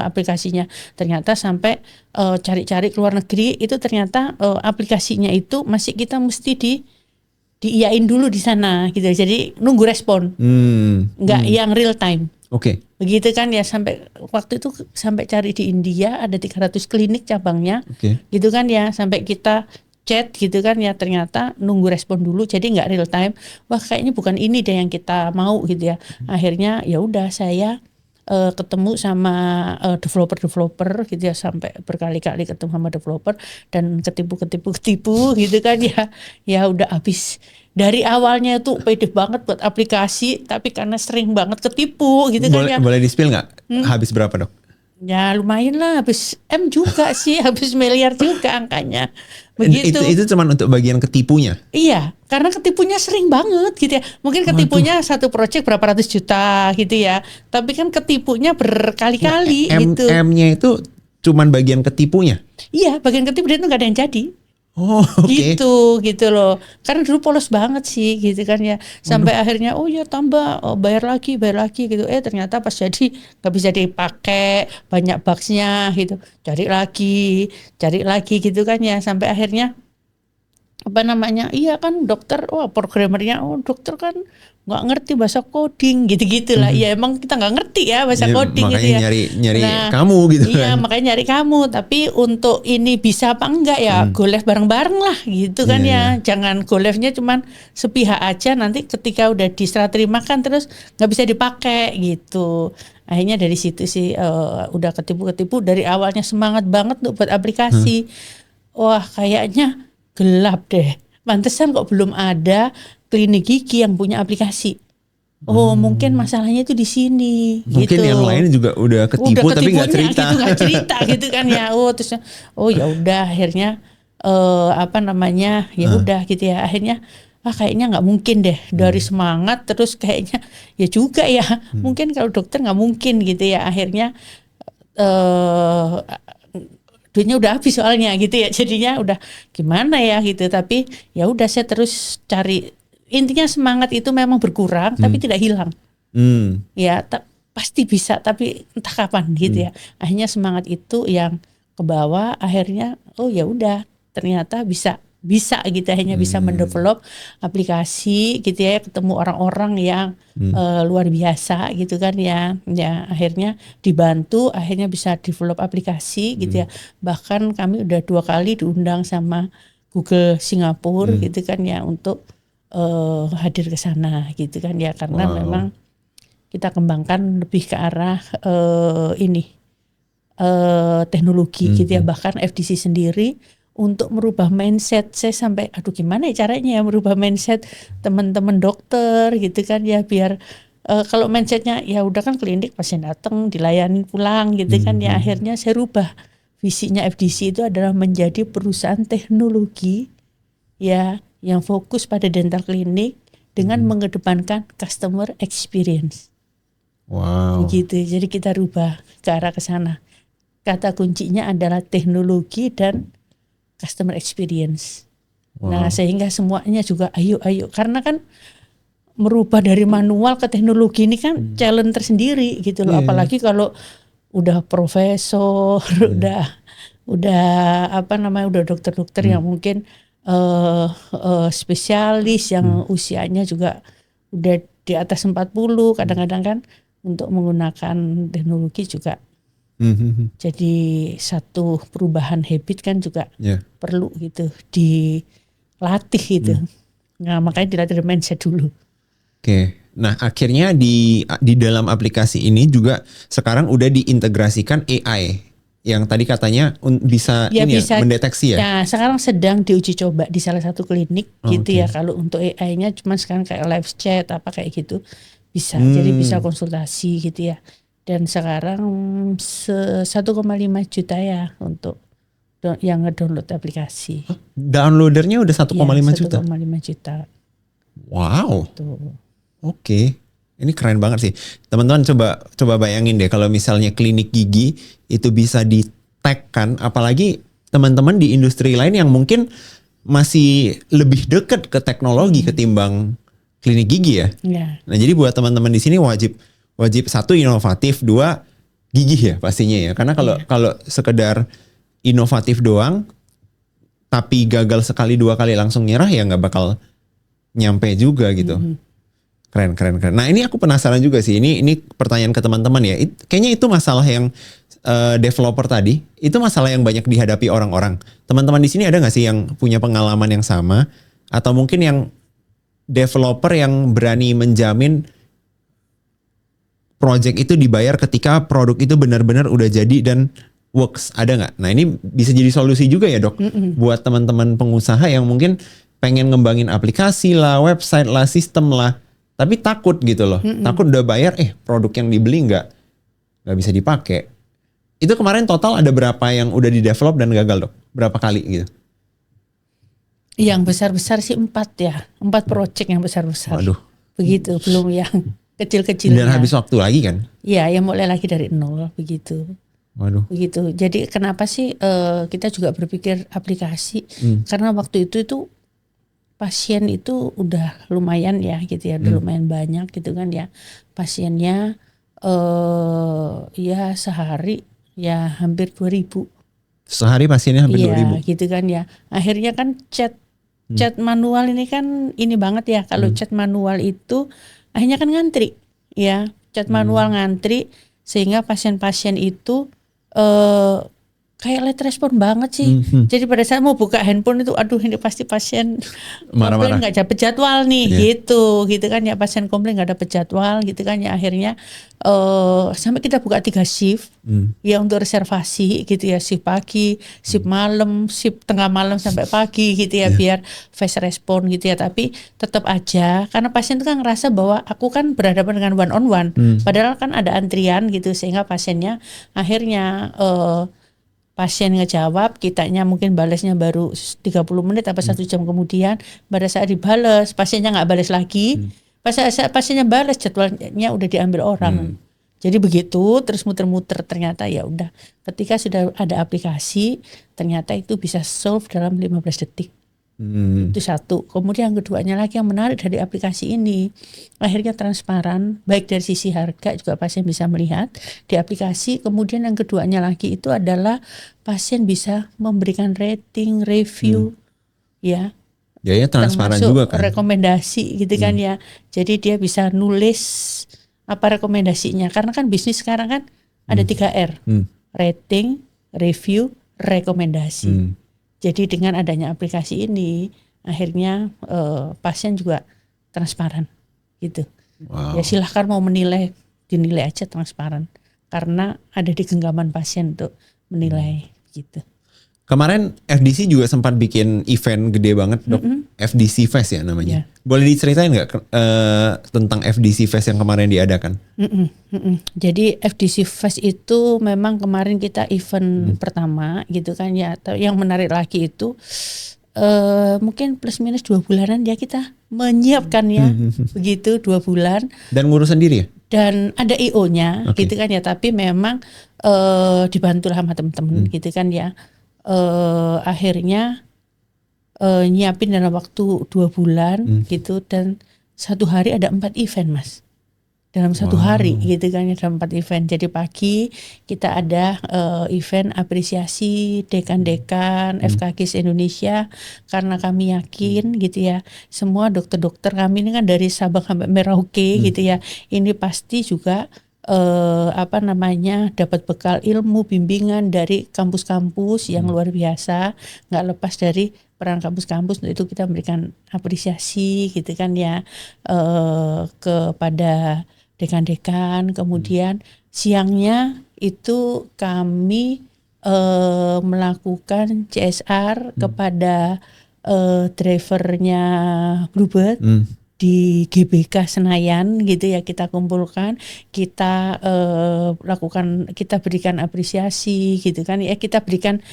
aplikasinya. Ternyata sampai cari-cari ke luar negeri itu ternyata aplikasinya itu masih kita mesti diiyain dulu di sana gitu. Jadi nunggu respon. Nggak yang real time. Oke. Begitu kan ya, sampai waktu itu sampai cari di India ada 300 klinik cabangnya. Gitu kan ya, sampai kita chat gitu kan ya, ternyata nunggu respon dulu jadi nggak real time. Wah kayaknya bukan ini deh yang kita mau gitu ya. Akhirnya ya udah saya ketemu sama developer gitu ya, sampai berkali-kali ketemu sama developer dan ketipu gitu kan ya. Ya udah habis. Dari awalnya tuh pede banget buat aplikasi, tapi karena sering banget ketipu gitu kan ya. Boleh di-spill nggak? Habis berapa dok? Ya lumayan lah, habis M juga sih, habis miliar juga angkanya. Begitu. Itu cuma untuk bagian ketipunya? Iya, karena ketipunya sering banget gitu ya. Mungkin ketipunya satu proyek berapa ratus juta gitu ya. Tapi kan ketipunya berkali-kali gitu. M-nya itu cuman bagian ketipunya? Iya, bagian ketipu dia tuh gak ada yang jadi. Oh, gitu loh. Karena dulu polos banget sih gitu kan ya. Sampai akhirnya ya tambah bayar lagi gitu. Ternyata pas jadi nggak bisa dipakai, banyak bugsnya gitu. Cari lagi gitu kan ya. Sampai akhirnya iya kan dokter, programmernya dokter kan nggak ngerti bahasa coding gitu lah. Ya emang kita nggak ngerti ya bahasa coding gitu ya. Nyari kamu gitu iya, kan. makanya nyari kamu. Tapi untuk ini bisa apa enggak ya, go live bareng-bareng lah gitu kan ya. Jangan go live-nya cuman sepihak aja, nanti ketika udah diserah terimakan terus nggak bisa dipakai gitu. Akhirnya dari situ sih udah ketipu dari awalnya semangat banget tuh buat aplikasi. Wah kayaknya gelap deh. Pantesan kok belum ada klinik gigi yang punya aplikasi. Mungkin masalahnya itu di sini. Mungkin gitu. yang lain juga udah ketipu tapi nggak cerita. Nggak cerita gitu kan ya. Terus ya udah akhirnya ya udah gitu ya. Akhirnya kayaknya nggak mungkin deh dari semangat terus kayaknya ya juga ya. Mungkin kalau dokter nggak mungkin gitu ya. Akhirnya duitnya udah habis soalnya gitu ya, jadinya udah gimana ya gitu. Tapi ya udah saya terus cari, intinya semangat itu memang berkurang tapi tidak hilang. Ya pasti bisa tapi entah kapan gitu ya. Akhirnya semangat itu yang ke bawah, akhirnya ya udah ternyata bisa gitu, akhirnya bisa mendevelop aplikasi gitu ya, ketemu orang-orang yang luar biasa gitu kan ya. Ya akhirnya dibantu, akhirnya bisa develop aplikasi gitu ya. Bahkan kami udah 2 kali diundang sama Google Singapura gitu kan ya, untuk hadir ke sana gitu kan ya, karena memang kita kembangkan lebih ke arah teknologi gitu ya. Bahkan FDC sendiri untuk merubah mindset. Saya sampai aduh gimana ya caranya ya merubah mindset teman-teman dokter gitu kan ya, biar kalau mindsetnya ya udah kan klinik pasien datang dilayani pulang gitu kan ya, akhirnya saya rubah visinya. FDC itu adalah menjadi perusahaan teknologi ya yang fokus pada dental klinik dengan mengedepankan customer experience. Wow. Begitu. Jadi kita rubah ke arah ke sana. Kata kuncinya adalah teknologi dan customer experience. Wow. Nah, sehingga semuanya juga ayo karena kan merubah dari manual ke teknologi ini kan challenge tersendiri gitu loh. Apalagi kalau udah profesor, udah apa namanya, udah dokter-dokter yang mungkin spesialis yang usianya juga udah di atas 40, kadang-kadang kan untuk menggunakan teknologi juga jadi satu perubahan habit kan juga perlu gitu dilatih gitu. Nah, makanya dilatih dari mindset dulu. Oke. Nah, akhirnya di dalam aplikasi ini juga sekarang udah diintegrasikan AI yang tadi katanya bisa mendeteksi ya. Ya, sekarang sedang diuji coba di salah satu klinik gitu ya. Kalau untuk AI-nya cuma sekarang kayak live chat apa kayak gitu bisa. Jadi bisa konsultasi gitu ya. Dan sekarang 1,5 juta ya untuk yang ngedownload aplikasi. Downloadernya udah 1,5 juta. 1,5 juta. Wow. Tuh. Oke. Ini keren banget sih. Teman-teman coba bayangin deh kalau misalnya klinik gigi itu bisa di-tag-kan, apalagi teman-teman di industri lain yang mungkin masih lebih dekat ke teknologi ketimbang klinik gigi ya. Nah, jadi buat teman-teman di sini wajib satu inovatif, dua gigih ya pastinya ya. Karena kalau sekedar inovatif doang tapi gagal sekali dua kali langsung nyerah ya nggak bakal nyampe juga gitu. Keren. Nah, ini aku penasaran juga sih. Ini pertanyaan ke teman-teman ya. Kayaknya itu masalah yang developer tadi, itu masalah yang banyak dihadapi orang-orang. Teman-teman di sini ada nggak sih yang punya pengalaman yang sama, atau mungkin yang developer yang berani menjamin project itu dibayar ketika produk itu benar-benar udah jadi dan works? Ada nggak? Nah, ini bisa jadi solusi juga ya, Dok, buat teman-teman pengusaha yang mungkin pengen ngembangin aplikasi lah, website lah, sistem lah, tapi takut gitu loh. Takut udah bayar, produk yang dibeli nggak bisa dipakai. Itu kemarin total ada berapa yang udah di-develop dan gagal, Dok? Berapa kali gitu? Yang besar-besar sih 4 ya. 4 project yang besar-besar. Waduh. Begitu, belum yang kecil-kecilnya. Dan habis waktu lagi kan? Iya, yang mulai lagi dari nol, begitu. Waduh. Begitu. Jadi kenapa sih kita juga berpikir aplikasi? Karena waktu itu pasien itu udah lumayan ya gitu ya, udah lumayan banyak gitu kan ya pasiennya, ya sehari ya hampir 2.000. Sehari pasiennya hampir 2.000. Iya gitu kan ya. Akhirnya kan chat manual ini kan ini banget ya. Kalau chat manual itu akhirnya kan ngantri ya, chat manual ngantri sehingga pasien-pasien itu kayak late respon banget sih. Jadi pada saat mau buka handphone itu, aduh ini pasti pasien komplain nggak dapet jadwal nih, gitu kan ya, pasien komplain nggak dapet jadwal gitu kan ya. Akhirnya sampai kita buka 3 shift ya untuk reservasi gitu ya, shift pagi, shift malam, shift tengah malam sampai pagi gitu ya, biar fast respon gitu ya. Tapi tetap aja karena pasien itu kan ngerasa bahwa aku kan berhadapan dengan one on one, padahal kan ada antrian gitu, sehingga pasiennya akhirnya pasien ngejawab, kitanya mungkin balasnya baru 30 menit apa 1 jam kemudian. Pada saat dibales pasiennya nggak balas lagi. Pas saat pasiennya balas jadwalnya udah diambil orang. Jadi begitu terus muter-muter, ternyata ya udah ketika sudah ada aplikasi ternyata itu bisa solve dalam 15 detik. Itu satu. Kemudian yang keduanya lagi yang menarik dari aplikasi ini, akhirnya transparan, baik dari sisi harga juga pasien bisa melihat di aplikasi. Kemudian yang keduanya lagi itu adalah pasien bisa memberikan rating, review, ya. Ya transparan juga kan. Rekomendasi gitu kan ya. Jadi dia bisa nulis apa rekomendasinya. Karena kan bisnis sekarang kan ada 3R. Rating, review, rekomendasi. Jadi dengan adanya aplikasi ini akhirnya pasien juga transparan gitu. Ya silahkan mau menilai, dinilai aja transparan karena ada di genggaman pasien untuk menilai gitu. Kemarin FDC juga sempat bikin event gede banget dok, FDC Fest ya namanya. Boleh diceritain nggak tentang FDC Fest yang kemarin diadakan? Jadi FDC Fest itu memang kemarin kita event pertama gitu kan ya. Yang menarik lagi itu mungkin plus minus 2 bulanan ya kita menyiapkannya begitu 2 bulan. Dan ngurus sendiri ya? Dan ada IO-nya gitu kan ya. Tapi memang dibantu sama teman-teman gitu kan ya. Akhirnya nyiapin dalam waktu 2 bulan gitu, dan 1 hari ada 4 event mas dalam 1 hari gitu kan ya, ada 4 event. Jadi pagi kita ada event apresiasi dekan-dekan FKG Indonesia, karena kami yakin gitu ya, semua dokter-dokter kami ini kan dari Sabang sampai Merauke gitu ya, ini pasti juga dapat bekal ilmu bimbingan dari kampus-kampus yang luar biasa. Nggak lepas dari peran kampus-kampus, untuk itu kita memberikan apresiasi gitu kan ya kepada dekan-dekan. Kemudian siangnya itu kami melakukan CSR kepada drivernya Bluebird di GBK Senayan gitu ya. Kita kumpulkan, kita kita berikan apresiasi gitu kan ya, kita berikan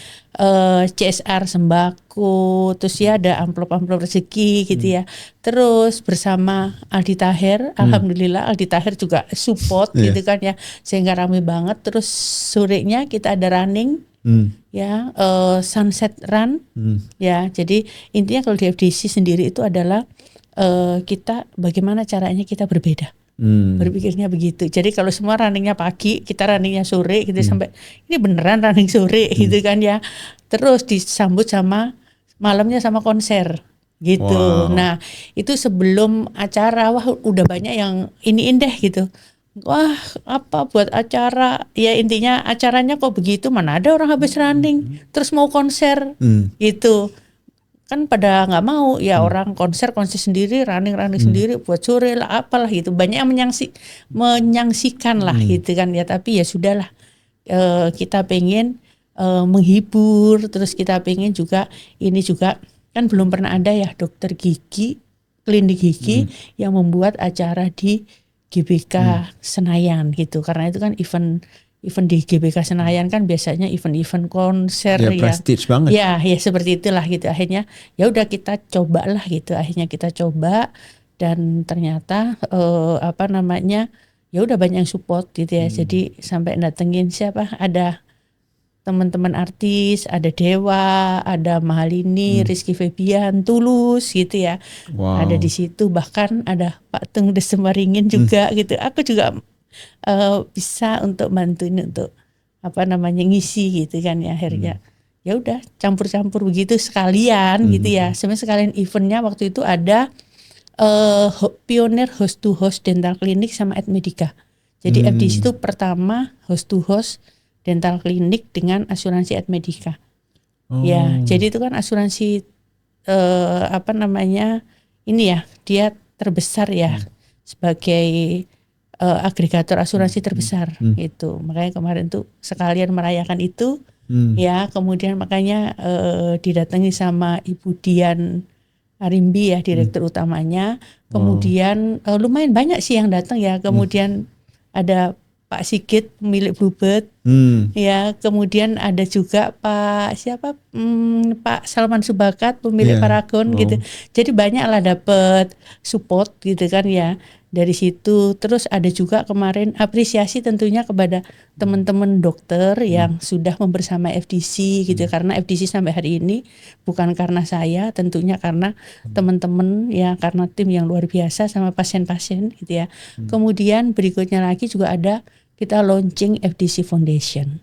CSR sembako, terus ya ada amplop-amplop rezeki gitu ya. Terus bersama Aldi Taher, alhamdulillah Aldi Taher juga support gitu kan ya, sehingga ramai banget. Terus sorenya kita ada running ya, sunset run ya. Jadi intinya kalau di FDC sendiri itu adalah kita bagaimana caranya kita berbeda, berpikirnya begitu. Jadi kalau semua runningnya pagi, kita runningnya sore gitu, sampai ini beneran running sore gitu kan ya. Terus disambut sama malamnya sama konser gitu. Nah itu sebelum acara, wah udah banyak yang iniin deh gitu. Wah apa buat acara, ya intinya acaranya kok begitu, mana ada orang habis running terus mau konser gitu. Kan pada nggak mau ya, orang konser sendiri, running sendiri, buat sore lah apalah gitu. Banyak yang menyaksikan lah gitu kan ya. Tapi ya sudahlah, kita pengen menghibur, terus kita pengen juga, ini juga kan belum pernah ada ya dokter gigi, klinik gigi yang membuat acara di GBK Senayan gitu. Karena itu kan event di GBK Senayan kan biasanya event-event konser ya, prestige banget. Ya seperti itulah gitu. Akhirnya ya udah kita cobalah gitu. Akhirnya kita coba, dan ternyata ya udah banyak yang support gitu ya. Jadi sampai datengin siapa, ada teman-teman artis, ada Dewa, ada Mahalini, Rizky Febian, Tulus gitu ya. Ada di situ, bahkan ada Pak Tung Desemaringin juga gitu. Aku juga bisa untuk bantuin untuk ngisi gitu kan ya. Akhirnya ya udah campur-campur begitu sekalian gitu ya. Sebenarnya sekalian eventnya waktu itu ada pionir host to host dental klinik sama Edmedica. Jadi FDC itu pertama host to host dental klinik dengan asuransi Edmedica. Ya, jadi itu kan asuransi ini ya, dia terbesar ya sebagai agregator asuransi terbesar itu. Makanya kemarin tuh sekalian merayakan itu ya. Kemudian makanya didatangi sama Ibu Dian Arimbi ya, direktur utamanya. Kemudian lumayan banyak sih yang datang ya. Kemudian ada Pak Sigit pemilik Bluebird ya. Kemudian ada juga Pak Pak Salman Subakat pemilik Paragon gitu. Jadi banyak lah dapat support gitu kan ya dari situ. Terus ada juga kemarin apresiasi tentunya kepada teman-teman dokter yang sudah membersama FDC gitu. Karena FDC sampai hari ini bukan karena saya, tentunya karena teman-teman ya, karena tim yang luar biasa sama pasien-pasien gitu ya. Kemudian berikutnya lagi juga ada kita launching FDC Foundation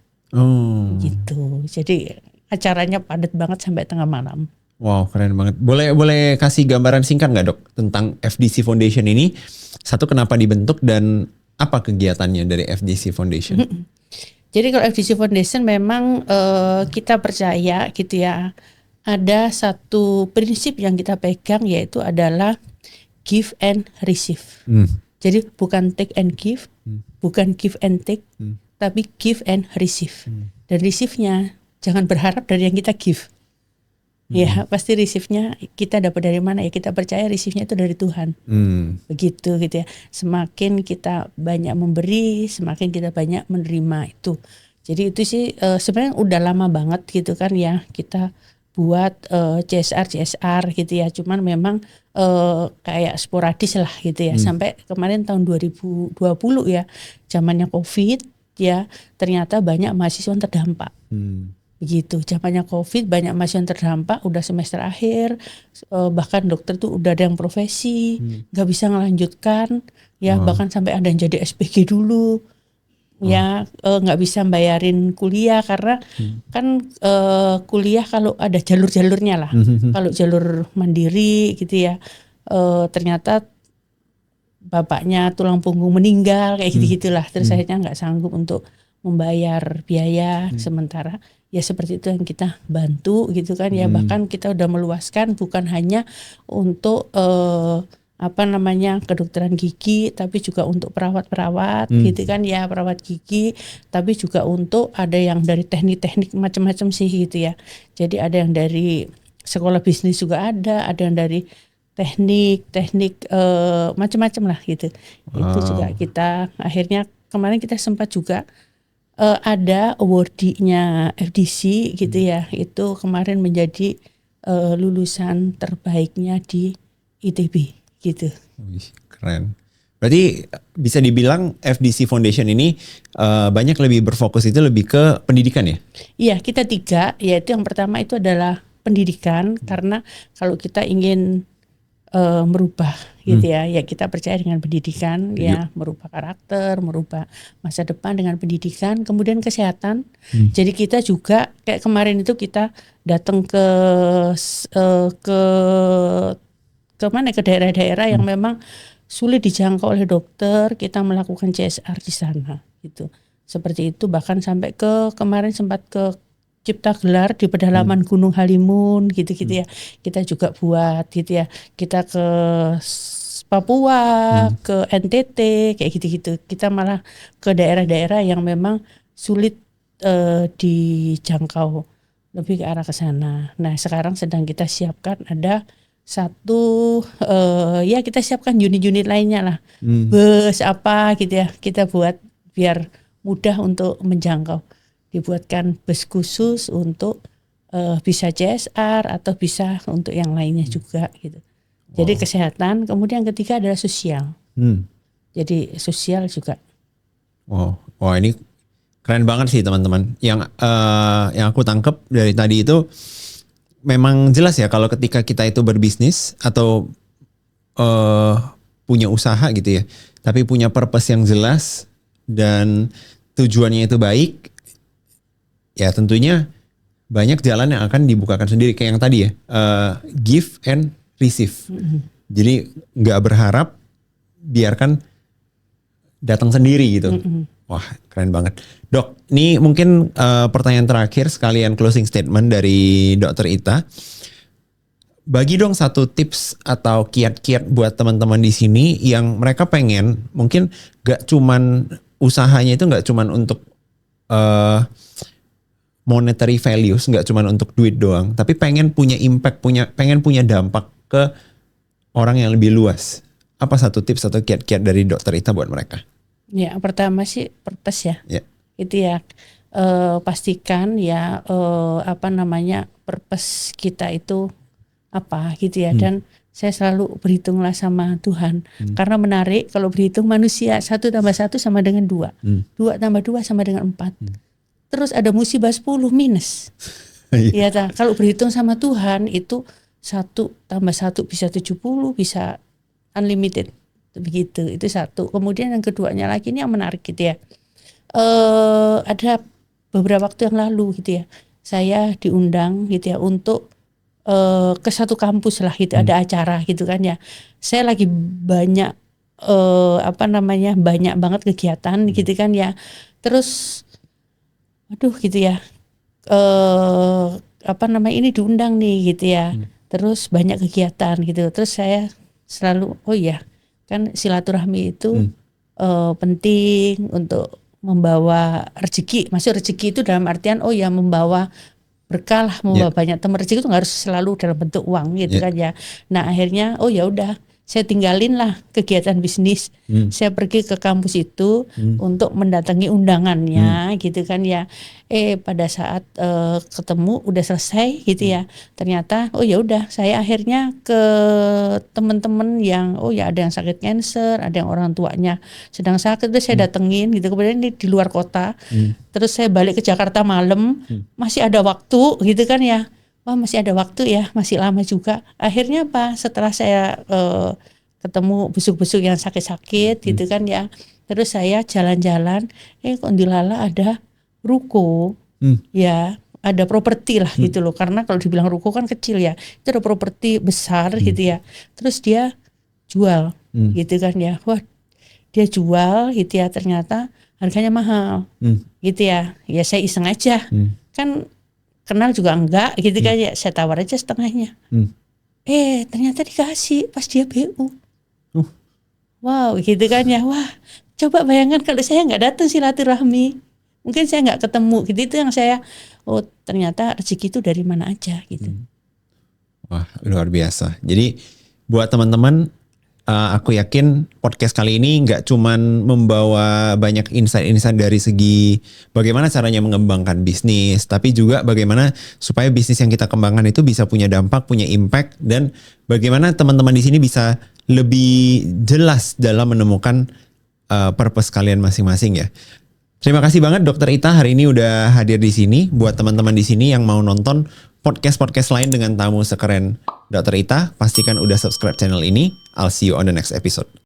gitu. Jadi acaranya padat banget sampai tengah malam. Wow, keren banget. Boleh kasih gambaran singkat nggak dok tentang FDC Foundation ini? Satu, kenapa dibentuk dan apa kegiatannya dari FDC Foundation? Jadi kalau FDC Foundation memang kita percaya gitu ya, ada satu prinsip yang kita pegang, yaitu adalah give and receive. Jadi bukan take and give, bukan give and take, tapi give and receive. Dan receive-nya jangan berharap dari yang kita give. Ya pasti receive-nya kita dapat dari mana ya, kita percaya receive-nya itu dari Tuhan. Begitu gitu ya. Semakin kita banyak memberi, semakin kita banyak menerima itu. Jadi itu sih sebenarnya udah lama banget gitu kan ya kita buat CSR gitu ya. Cuman memang kayak sporadis lah gitu ya. Sampai kemarin tahun 2020 ya, zamannya COVID ya, ternyata banyak mahasiswa yang terdampak. Begitu, zamannya COVID banyak mahasiswa yang terdampak, udah semester akhir, bahkan dokter tuh udah ada yang profesi, nggak bisa ngelanjutkan, ya bahkan sampai ada yang jadi SPG dulu, ya nggak bisa bayarin kuliah karena kan kuliah kalau ada jalur-jalurnya lah, kalau jalur mandiri gitu ya, ternyata bapaknya tulang punggung meninggal kayak gitu-gitulah, terus akhirnya nggak sanggup untuk membayar biaya sementara. Ya seperti itu yang kita bantu gitu kan ya, bahkan kita udah meluaskan bukan hanya untuk kedokteran gigi, tapi juga untuk perawat-perawat gitu kan ya, perawat gigi, tapi juga untuk ada yang dari teknik-teknik macam-macam sih gitu ya. Jadi ada yang dari sekolah bisnis juga ada yang dari teknik macam-macam lah gitu. Itu juga kita akhirnya kemarin kita sempat juga ada awardee-nya FDC gitu ya, itu kemarin menjadi lulusan terbaiknya di ITB gitu. Keren. Berarti bisa dibilang FDC Foundation ini banyak lebih berfokus itu lebih ke pendidikan ya? Iya, kita 3, yaitu yang pertama itu adalah pendidikan, karena kalau kita ingin merubah gitu ya kita percaya dengan pendidikan ya, merubah karakter, merubah masa depan dengan pendidikan, kemudian kesehatan. Jadi kita juga kayak kemarin itu kita datang ke mana, ke daerah-daerah yang memang sulit dijangkau oleh dokter, kita melakukan CSR di sana gitu. Seperti itu, bahkan sampai kemarin sempat ke Cipta Gelar di pedalaman Gunung Halimun gitu-gitu ya. Kita juga buat gitu ya. Kita ke Papua, ke NTT kayak gitu-gitu. Kita malah ke daerah-daerah yang memang sulit dijangkau, lebih ke arah ke sana. Nah, sekarang sedang kita siapkan ada satu kita siapkan unit-unit lainnya lah. Bus apa gitu ya. Kita buat biar mudah untuk menjangkau. Dibuatkan bus khusus untuk bisa CSR atau bisa untuk yang lainnya juga gitu. Jadi kesehatan, kemudian yang ketiga adalah sosial. Jadi sosial juga. Wah ini keren banget sih teman-teman. Yang aku tangkep dari tadi itu memang jelas ya kalau ketika kita itu berbisnis atau punya usaha gitu ya, tapi punya purpose yang jelas dan tujuannya itu baik. Ya tentunya banyak jalan yang akan dibukakan sendiri kayak yang tadi ya, give and receive. Jadi nggak berharap, biarkan datang sendiri gitu. Wah keren banget. Dok, ini mungkin pertanyaan terakhir sekalian closing statement dari Dr. Ita. Bagi dong satu tips atau kiat-kiat buat teman-teman di sini yang mereka pengen, mungkin nggak cuman usahanya itu nggak cuman untuk monetary values, nggak cuma untuk duit doang, tapi pengen punya impact, pengen punya dampak ke orang yang lebih luas. Apa satu tips atau kiat-kiat dari Dr. Ita buat mereka? Ya, pertama sih purpose ya. Itu ya, pastikan ya purpose kita itu apa gitu ya. Dan saya selalu berhitunglah sama Tuhan. Karena menarik kalau berhitung manusia, 1 tambah 1 sama dengan 2. 2 tambah 2 sama dengan 4. Terus ada musibah 10 minus. Ya, kalau berhitung sama Tuhan itu 1 tambah 1 bisa 70, bisa unlimited. Begitu, itu satu. Kemudian yang keduanya lagi ini yang menarik gitu ya. Ada beberapa waktu yang lalu gitu ya, saya diundang gitu ya untuk ke satu kampus lah gitu, ada acara gitu kan ya. Saya lagi banyak banyak banget kegiatan gitu kan ya. Terus gitu ya, ini diundang nih gitu ya. Terus banyak kegiatan gitu. Terus saya selalu kan silaturahmi itu penting untuk membawa rezeki. Maksud rezeki itu dalam artian membawa berkah lah, membawa banyak teman. Rezeki itu nggak harus selalu dalam bentuk uang gitu kan ya. Nah akhirnya oh ya udah, saya tinggalin lah kegiatan bisnis. Saya pergi ke kampus itu untuk mendatangi undangannya gitu kan ya. Pada saat ketemu udah selesai gitu ya. Ternyata oh ya udah, saya akhirnya ke teman-teman yang oh ya ada yang sakit cancer, ada yang orang tuanya sedang sakit, itu saya datengin gitu. Kemudian ini di luar kota. Terus saya balik ke Jakarta malam, masih ada waktu gitu kan ya. Wah masih ada waktu ya, masih lama juga. Akhirnya apa? Setelah saya ketemu busuk-busuk yang sakit-sakit gitu kan ya. Terus saya jalan-jalan, kok dilala ada ruko, ya ada properti lah gitu loh. Karena kalau dibilang ruko kan kecil ya, itu ada properti besar gitu ya. Terus dia jual gitu kan ya. Wah dia jual gitu ya, ternyata harganya mahal gitu ya. Ya saya iseng aja, kan kenal juga enggak gitu kan ya, saya tawar aja setengahnya. Ternyata dikasih pas dia BU. Wow gitu kan ya. Wah coba bayangkan kalau saya nggak datang silaturahmi, mungkin saya nggak ketemu gitu. Itu yang saya, oh ternyata rezeki itu dari mana aja gitu. Wah luar biasa. Jadi buat teman-teman, aku yakin podcast kali ini nggak cuman membawa banyak insight-insight dari segi bagaimana caranya mengembangkan bisnis, tapi juga bagaimana supaya bisnis yang kita kembangkan itu bisa punya dampak, punya impact, dan bagaimana teman-teman di sini bisa lebih jelas dalam menemukan purpose kalian masing-masing ya. Terima kasih banget Dr. Ita hari ini udah hadir di sini. Buat teman-teman di sini yang mau nonton podcast lain dengan tamu sekeren Dr. Ita, pastikan udah subscribe channel ini. I'll see you on the next episode.